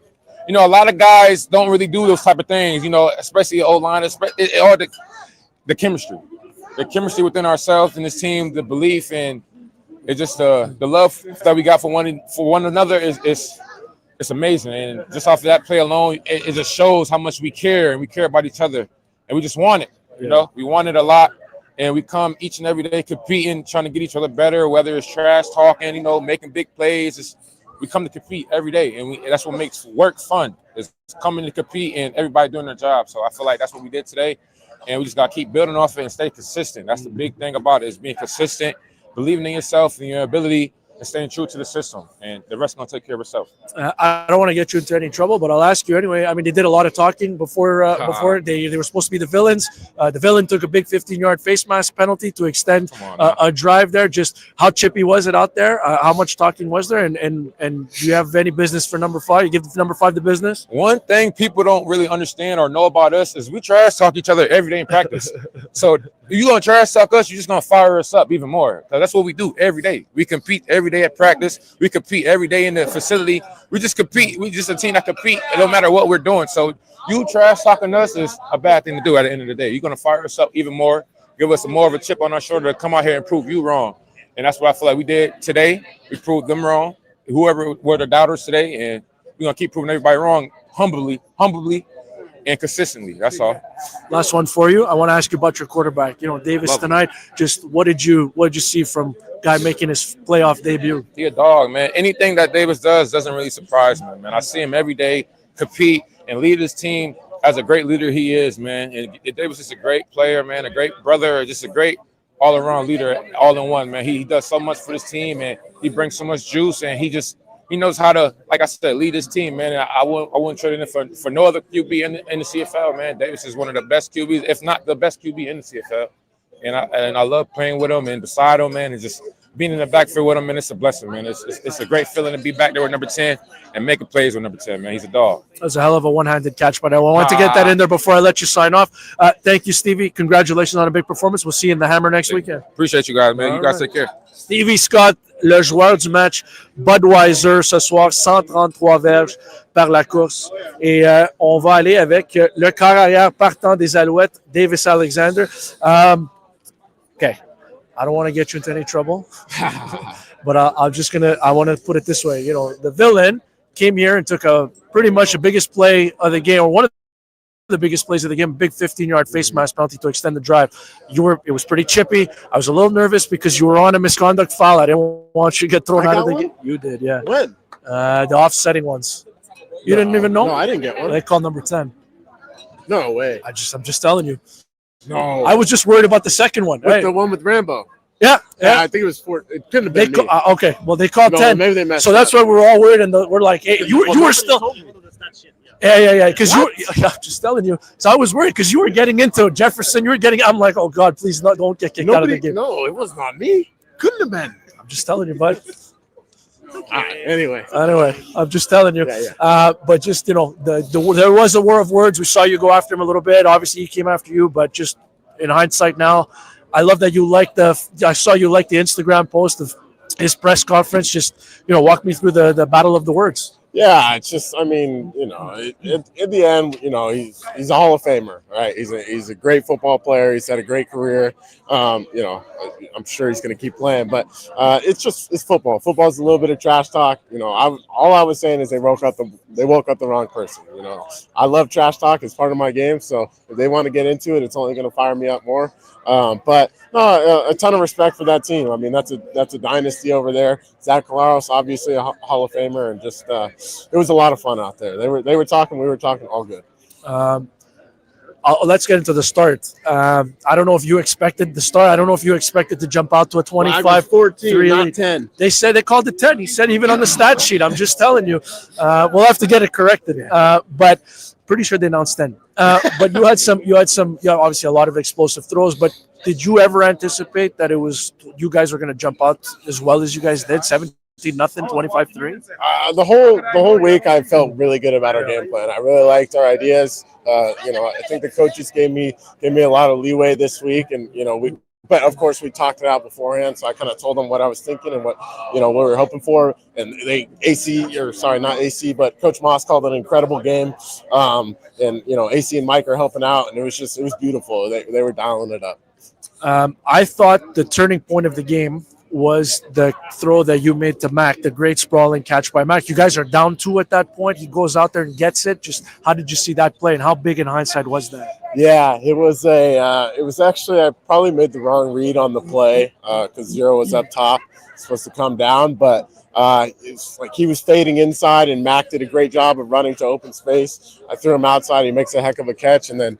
A lot of guys don't really do those type of things, especially O-line, or the chemistry. The chemistry within ourselves and this team, the belief, and it's just the love that we got for one another is amazing. And just off of that play alone, it just shows how much we care, and we care about each other. And we just want it, We want it a lot. And we come each and every day competing, trying to get each other better, whether it's trash talking, making big plays. We come to compete every day, and that's what makes work fun, is coming to compete and everybody doing their job. So I feel like that's what we did today, and we just got to keep building off it and stay consistent. That's the big thing about it, is being consistent, believing in yourself and your ability, and staying true to the system, and the rest is going to take care of itself. I don't want to get you into any trouble, but I'll ask you anyway. I mean, they did a lot of talking before they were supposed to be the villains. The villain took a big 15-yard face mask penalty to extend a drive there. Just how chippy was it out there? How much talking was there? And do you have any business for number 5? You give number 5 the business? One thing people don't really understand or know about us is we trash talk each other every day in practice. So if you're going to trash talk us, you're just going to fire us up even more. So that's what we do every day. We compete every day at practice. We compete every day in the facility. We just compete. We just a team that compete no matter what we're doing. So you trash talking us is a bad thing to do at the end of the day. You're going to fire us up even more give us more of a chip on our shoulder to come out here and prove you wrong. And that's what I feel like we did today. We proved them wrong. Whoever were the doubters today, and we're gonna keep proving everybody wrong humbly, and consistently. That's all. Last one for you. I want to ask you about your quarterback. Davis tonight. Just what did you see from guy making his playoff debut? He a dog, man. Anything that Davis doesn't really surprise me, man. I see him every day compete and lead his team as a great leader he is, man. And Davis is a great player, man, a great brother, just a great all-around leader, all in one, man. He does so much for this team, and he brings so much juice, and he knows how to, like I said, lead his team, man. And I wouldn't trade him for no other QB in the CFL, man. Davis is one of the best QBs, if not the best QB in the CFL. And I love playing with him and beside him, man, and just being in the backfield with him, man. It's a blessing, man. It's a great feeling to be back there with number 10 and making plays with number 10, man. He's a dog. That was a hell of a one-handed catch, but I wanted to get that in there before I let you sign off. Thank you, Stevie. Congratulations on a big performance. We'll see you in the Hammer next weekend. Appreciate you guys, man. You guys take care. Stevie Scott, le joueur du match, Budweiser ce soir, 133 verges par la course. Et on va aller avec le quart arrière partant des Alouettes, Davis Alexander. Okay, I don't want to get you into any trouble, but I want to put it this way. The villain came here and took pretty much the biggest play of the game, or one of the biggest plays of the game, big 15-yard face mask penalty to extend the drive. It was pretty chippy. I was a little nervous because you were on a misconduct foul. I didn't want you to get thrown out of the game. You did, yeah. When? The offsetting ones. You didn't even know? No, I didn't get one. They called number 10. No way. I'm just telling you. No. I was just worried about the second one. With the one with Rambo. Yeah. I think it was 4. It couldn't have been me. Okay, well, they called 10. Maybe they messed so that's why we're all worried, and we're like, hey, you were still. Yeah. Because I'm just telling you. So I was worried because you were getting into Jefferson. I'm like, oh, God, please don't get kicked out of the game. No, it was not me. Couldn't have been. I'm just telling you, bud. Anyway, I'm just telling you. Yeah. But just, there was a war of words. We saw you go after him a little bit. Obviously, he came after you, but just in hindsight now, I love that I saw you like the Instagram post of his press conference. Just, walk me through the battle of the words. Yeah, it's just, I mean, in the end, he's a Hall of Famer, right? He's a great football player. He's had a great career. I'm sure he's going to keep playing, but it's football. Football's a little bit of trash talk. All I was saying is they woke up the wrong person. I love trash talk. It's part of my game. So if they want to get into it, it's only going to fire me up more. But no, a ton of respect for that team. I mean, that's a dynasty over there. Zach Collaros, obviously a Hall of Famer, and just it was a lot of fun out there. They were talking, we were talking, all good. Let's get into the start. I don't know if you expected the start. I don't know if you expected to jump out to a 25-14, not 10. They said they called it 10. He said even on the stat sheet. I'm just telling you. We'll have to get it corrected. But pretty sure they announced 10. But you had some, obviously a lot of explosive throws. But did you ever anticipate that you guys were going to jump out as well as you guys did? 17-0, 25-3. The whole week, I felt really good about our game plan. I really liked our ideas. I think the coaches gave me a lot of leeway this week, and but of course we talked it out beforehand. So I kind of told them what I was thinking and what we were hoping for. And not AC, but Coach Maas called it an incredible game. And AC and Mike are helping out, and it was beautiful. They were dialing it up. I thought the turning point of the game was the throw that you made to Mac, the great sprawling catch by Mac. You guys are down 2 at that point. He goes out there and gets it. Just how did you see that play, and how big in hindsight was that? Yeah, it was actually, I probably made the wrong read on the play because Zero was up top, supposed to come down, but it's like he was fading inside, and Mac did a great job of running to open space. I threw him outside. He makes a heck of a catch, and then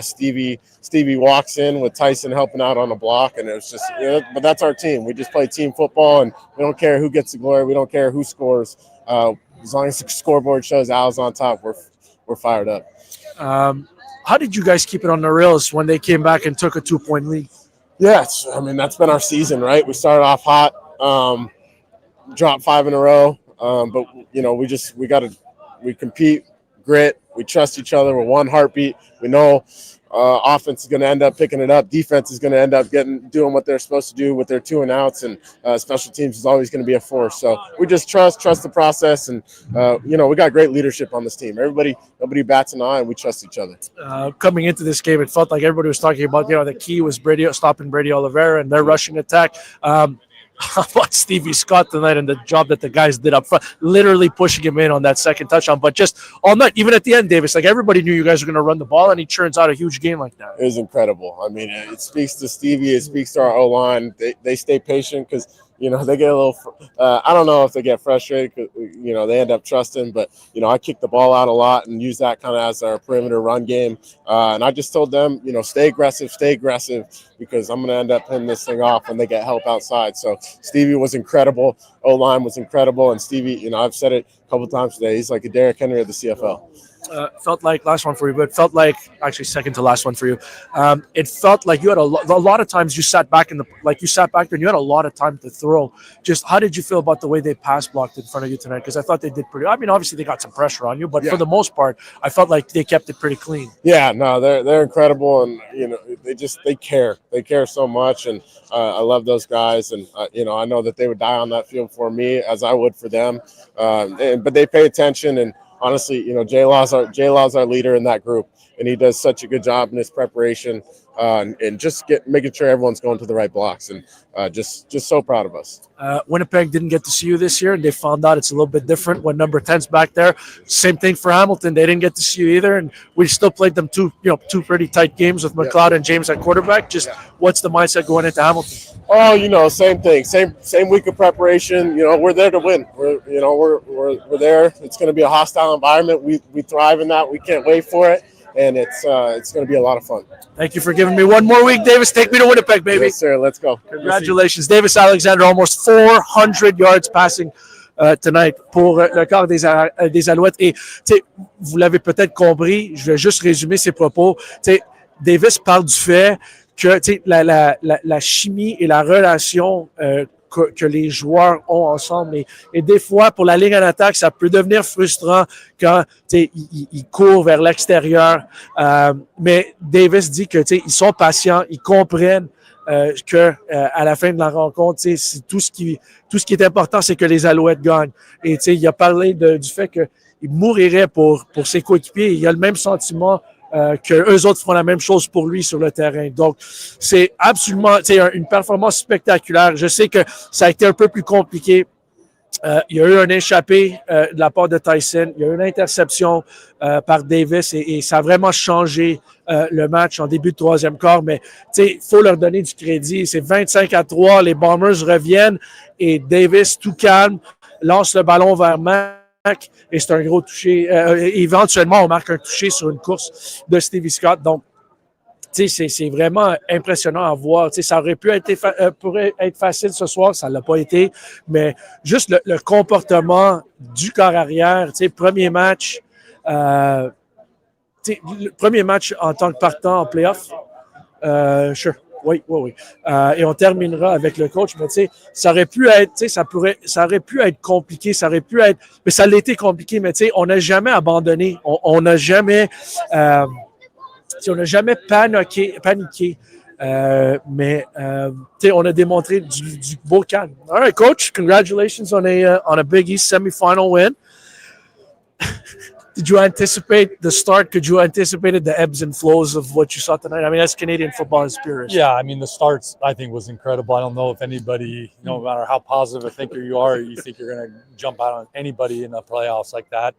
Stevie walks in with Tyson helping out on the block, and it was just, but that's our team. We just play team football, and we don't care who gets the glory. We don't care who scores. As long as the scoreboard shows Al's on top, we're fired up. How did you guys keep it on the rails when they came back and took a 2-point lead? Yeah, that's been our season, right? We started off hot, dropped 5 in a row, but we compete. grit. We trust each other. We're one heartbeat. We know offense is going to end up picking it up. Defense is going to end up doing what they're supposed to do with their 2 and outs, and special teams is always going to be a force. So we just trust the process, and we got great leadership on this team. Nobody bats an eye, and we trust each other. Coming into this game, it felt like everybody was talking about, the key was stopping Brady Oliveira and their rushing attack. How about Stevie Scott tonight and the job that the guys did up front, literally pushing him in on that second touchdown. But just all night, even at the end, Davis, like everybody knew you guys were going to run the ball, and he churns out a huge game like that. It was incredible. I mean, it speaks to Stevie. It speaks to our O-line. They stay patient because, they get a little I don't know if they get frustrated because, they end up trusting. But, I kick the ball out a lot and use that kind of as our perimeter run game. And I just told them, stay aggressive, because I'm going to end up hitting this thing off when they get help outside. So Stevie was incredible. O-line was incredible. And Stevie, I've said it a couple times today, he's like a Derrick Henry of the CFL. Felt like last one for you, but felt like actually second to last one for you. It felt like you had a lot of times you sat back there and you had a lot of time to throw. Just how did you feel about the way they pass blocked in front of you tonight? Because I thought they did pretty. I mean, obviously they got some pressure on you, but for the most part, I felt like they kept it pretty clean. Yeah, no, they're incredible, and they care. They care so much, and I love those guys, and I know that they would die on that field for me as I would for them. But they pay attention, and honestly, J-Law's our leader in that group, and he does such a good job in his preparation and just making sure everyone's going to the right blocks, and just so proud of us. Winnipeg didn't get to see you this year, and they found out it's a little bit different when number 10's back there. Same thing for Hamilton. They didn't get to see you either, and we still played them two pretty tight games with McLeod and James at quarterback. What's the mindset going into Hamilton? Oh, same thing. Same week of preparation. We're there to win. We're there. It's going to be a hostile environment. We thrive in that. We can't wait for it, and it's going to be a lot of fun. Thank you for giving me one more week, Davis. Take me to Winnipeg, baby. Yes, sir. Let's go. Congratulations, Davis Alexander, almost 400 yards passing tonight pour le corps des Alouettes. Et vous l'avez peut-être compris, je vais juste résumer ses propos. Davis parle du fait que la chimie et la relation que les joueurs ont ensemble. Et des fois, pour la ligne en attaque, ça peut devenir frustrant quand ils courent vers l'extérieur. Mais Davis dit que ils sont patients, ils comprennent que à la fin de la rencontre, tout ce qui est important, c'est que les Alouettes gagnent. Et il a parlé du fait qu'il mourirait pour ses coéquipiers. Il a le même sentiment que eux autres font la même chose pour lui sur le terrain. Donc, c'est absolument une performance spectaculaire. Je sais que ça a été un peu plus compliqué. Il y a eu un échappé de la part de Tyson. Il y a eu une interception par Davis et ça a vraiment changé le match en début de troisième quart. Mais il faut leur donner du crédit. C'est 25-3. Les Bombers reviennent et Davis, tout calme, lance le ballon vers Mac. Et c'est un gros toucher. Éventuellement, on marque un toucher sur une course de Stevie Scott. Donc, c'est vraiment impressionnant à voir. Ça aurait pu pourrait être facile ce soir, ça ne l'a pas été. Mais juste le comportement du corps arrière, premier match, le premier match en tant que partant en playoff, sure. Oui. Et on terminera avec le coach, mais ça aurait pu être, ça aurait pu être compliqué, mais ça l'a été compliqué, mais on n'a jamais abandonné, on n'a jamais, on n'a jamais paniqué, mais on a démontré du beau calme. All right, coach, congratulations on a Big East semifinal win. Did you anticipate the start? Could you anticipate the ebbs and flows of what you saw tonight? I mean, that's Canadian football is purest. Yeah, I mean, the start, I think, was incredible. I don't know if anybody, no matter how positive a thinker you are, you think you're going to jump out on anybody in the playoffs like that.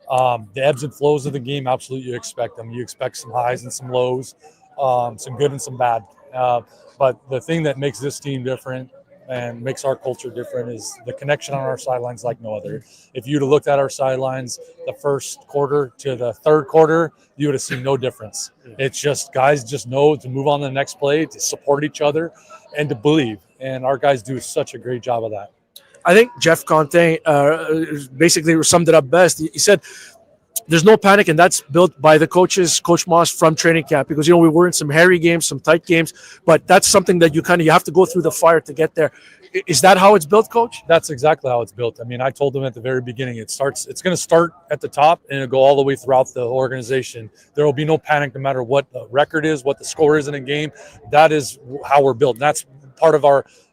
The ebbs and flows of the game, absolutely you expect them. You expect some highs and some lows, some good and some bad. But the thing that makes this team different and makes our culture different is the connection on our sidelines like no other. If you'd have looked at our sidelines the first quarter to the third quarter, you would have seen no difference. It's just guys just know to move on to the next play, to support each other, and to believe. And our guys do such a great job of that. I think Jeff Cantin basically summed it up best. He said, there's no panic, and that's built by the coaches, Coach Maas from training camp, because we were in some hairy games, some tight games, but that's something that you have to go through the fire to get there. Is that how it's built, Coach? That's exactly how it's built. I mean, I told them at the very beginning, it's going to start at the top and it'll go all the way throughout the organization. There will be no panic no matter what the record is, what the score is in a game. That is how we're built. And that's part of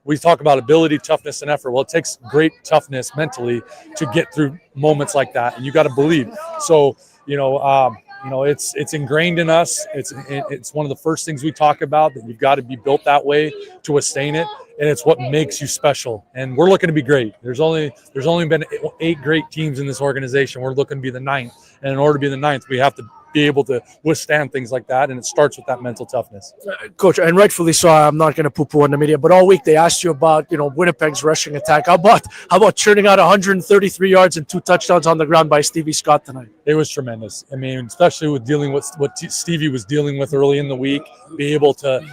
we talk about ability, toughness, and effort. Well, it takes great toughness mentally to get through moments like that, and you got to believe. So, it's ingrained in us. It's one of the first things we talk about, that you've got to be built that way to withstand it, and it's what makes you special. And we're looking to be great. There's only been 8 great teams in this organization. We're looking to be the 9th, and in order to be the 9th, we have to be able to withstand things like that, and it starts with that mental toughness. Coach, and rightfully so, I'm not going to poo-poo in the media, but all week they asked you about, Winnipeg's rushing attack. How about churning out 133 yards and 2 touchdowns on the ground by Stevie Scott tonight? It was tremendous. I mean, especially with dealing with what Stevie was dealing with early in the week, be able to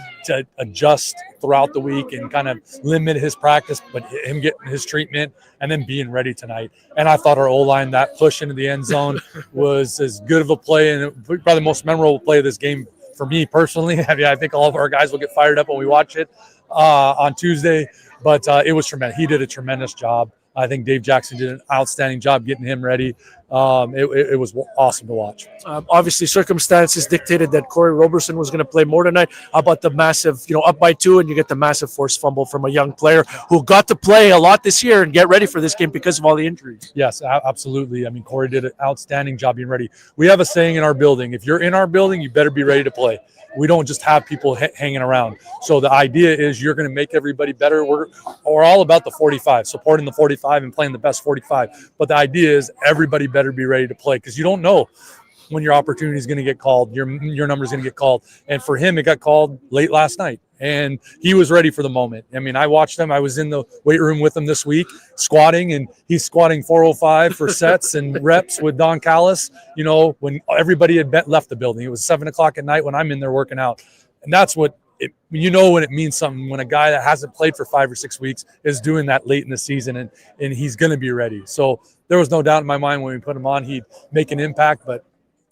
adjust throughout the week and kind of limit his practice, but him getting his treatment and then being ready tonight. And I thought our O-line, that push into the end zone was as good of a play, and probably the most memorable play of this game for me personally. I mean, I think all of our guys will get fired up when we watch it on Tuesday, but it was tremendous. He did a tremendous job. I think Dave Jackson did an outstanding job getting him ready. It was awesome to watch. Obviously, circumstances dictated that Cory Roberson was going to play more tonight. How about the massive, up by 2, and you get the massive forced fumble from a young player who got to play a lot this year and get ready for this game because of all the injuries? Yes, absolutely. I mean, Cory did an outstanding job being ready. We have a saying in our building: if you're in our building, you better be ready to play. We don't just have people hanging around. So the idea is you're going to make everybody better. We're all about the 45, supporting the 45 and playing the best 45. But the idea is everybody better be ready to play, because you don't know when your opportunity is going to get called, your number is going to get called. And for him, it got called late last night, and he was ready for the moment. I mean, I watched him. I was in the weight room with him this week squatting, and he's squatting 405 for sets and reps with Don Callis, when everybody had left the building. It was 7:00 at night when I'm in there working out. And that's what when it means something, when a guy that hasn't played for 5 or 6 weeks is doing that late in the season, and he's going to be ready. So there was no doubt in my mind when we put him on, he'd make an impact, but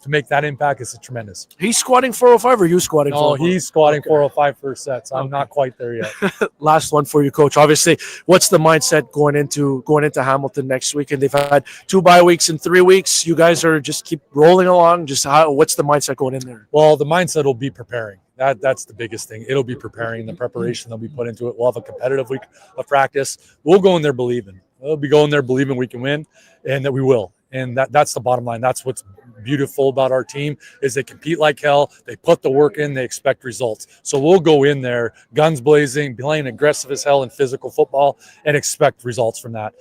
to make that impact is tremendous. He's squatting 405, or you squatting 405? No, he's squatting 405 for sets. I'm not quite there yet. Last one for you, Coach. Obviously, what's the mindset going into Hamilton next week? And they've had 2 bye weeks in 3 weeks. You guys are just keep rolling along. What's the mindset going in there? Well, the mindset will be preparing. That's the biggest thing. It'll be preparing, the preparation that we put into it. We'll have a competitive week of practice. We'll go in there believing. We'll be going there believing we can win, and that we will. And that's the bottom line. That's what's beautiful about our team, is they compete like hell. They put the work in. They expect results. So we'll go in there guns blazing, playing aggressive as hell in physical football, and expect results from that.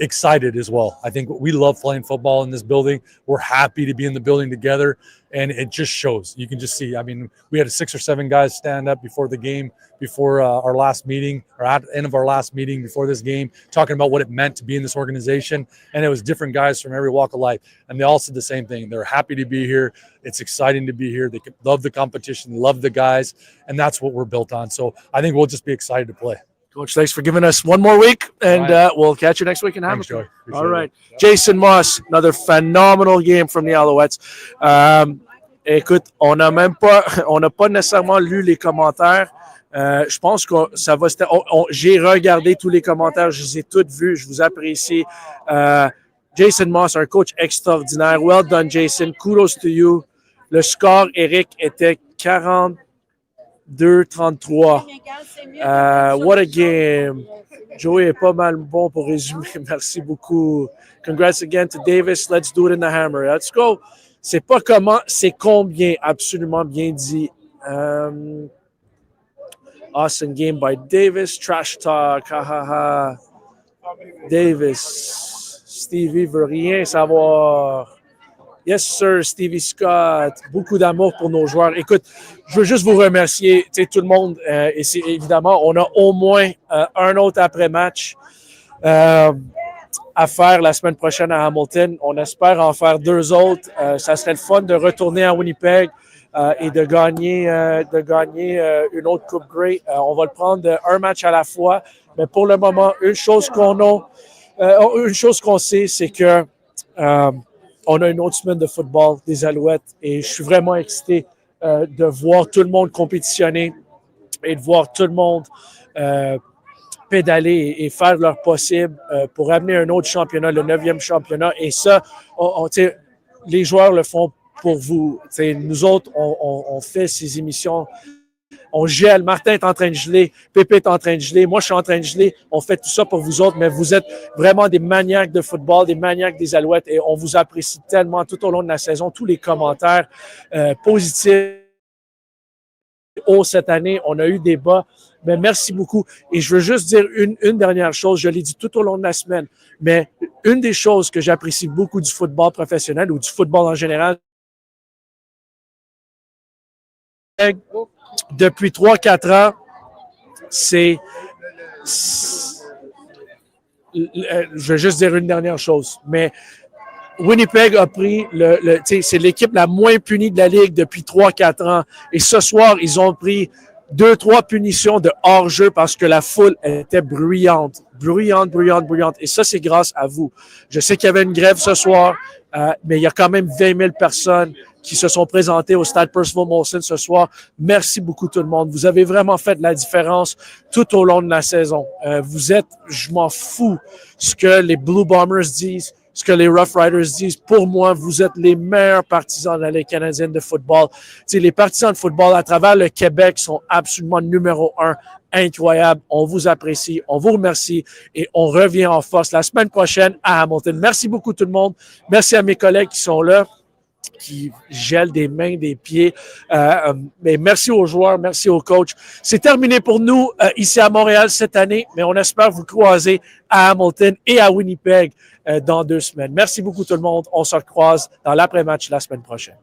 Excited as well. I think we love playing football in this building. We're happy to be in the building together, and it just shows. You can just see. I mean, we had 6 or 7 guys stand up before the game, before our last meeting, or at the end of our last meeting before this game, talking about what it meant to be in this organization. And it was different guys from every walk of life, and they all said the same thing. They're happy to be here. It's exciting to be here. They love the competition, love the guys, and that's what we're built on. So I think we'll just be excited to play. Coach, thanks for giving us one more week, and we'll catch you next week in Hamilton. All right. Jason Maas, another phenomenal game from the Alouettes. Écoute, on n'a pas nécessairement lu les commentaires. Je pense que ça va. J'ai regardé tous les commentaires, je les ai tous vus. Je vous apprécie. Jason Maas, un coach extraordinaire. Well done, Jason. Kudos to you. Le score, Eric, était 42-33. What a game. Joey est pas mal bon pour résumer. Merci beaucoup. Congrats again to Davis. Let's do it in the hammer. Let's go. C'est pas comment, c'est combien. Absolument bien dit. Awesome game by Davis. Trash talk. Ha ha ha. Davis. Stevie veut rien savoir. Yes, sir, Stevie Scott. Beaucoup d'amour pour nos joueurs. Écoute, je veux juste vous remercier, tout le monde. Et c'est évidemment, on a au moins un autre après-match à faire la semaine prochaine à Hamilton. On espère en faire 2 autres. Ça serait le fun de retourner à Winnipeg et de gagner une autre Coupe Grey. On va le prendre un match à la fois. Mais pour le moment, une chose qu'on sait, c'est que on a une autre semaine de football des Alouettes et je suis vraiment excité de voir tout le monde compétitionner et de voir tout le monde pédaler et faire leur possible pour amener un autre championnat, le 9e championnat. Et ça, les joueurs le font pour vous. T'sais, nous autres, on fait ces émissions, on gèle. Martin est en train de geler, Pépé est en train de geler, moi je suis en train de geler. On fait tout ça pour vous autres, mais vous êtes vraiment des maniaques de football, des maniaques des Alouettes et on vous apprécie tellement tout au long de la saison. Tous les commentaires positifs. Cette année, on a eu des bas, mais merci beaucoup. Et je veux juste dire une dernière chose, je l'ai dit tout au long de la semaine, mais une des choses que j'apprécie beaucoup du football professionnel ou du football en général, depuis 3-4 ans, c'est je vais juste dire une dernière chose, mais Winnipeg a pris c'est l'équipe la moins punie de la Ligue depuis 3-4 ans. Et ce soir, ils ont pris 2-3 punitions de hors-jeu parce que la foule était bruyante. Et ça, c'est grâce à vous. Je sais qu'il y avait une grève ce soir, mais il y a quand même 20 000 personnes qui se sont présentées au stade Percival Molson ce soir. Merci beaucoup tout le monde. Vous avez vraiment fait la différence tout au long de la saison. Vous êtes, je m'en fous ce que les Blue Bombers disent, ce que les Rough Riders disent. Pour moi, vous êtes les meilleurs partisans de la Ligue canadienne de football. T'sais, les partisans de football à travers le Québec sont absolument numéro 1. Incroyable. On vous apprécie, on vous remercie et on revient en force la semaine prochaine à Hamilton. Merci beaucoup tout le monde. Merci à mes collègues qui sont là, qui gèlent des mains, des pieds. Mais merci aux joueurs, merci aux coachs. C'est terminé pour nous ici à Montréal cette année, mais on espère vous croiser à Hamilton et à Winnipeg dans 2 semaines. Merci beaucoup tout le monde. On se recroise dans l'après-match la semaine prochaine.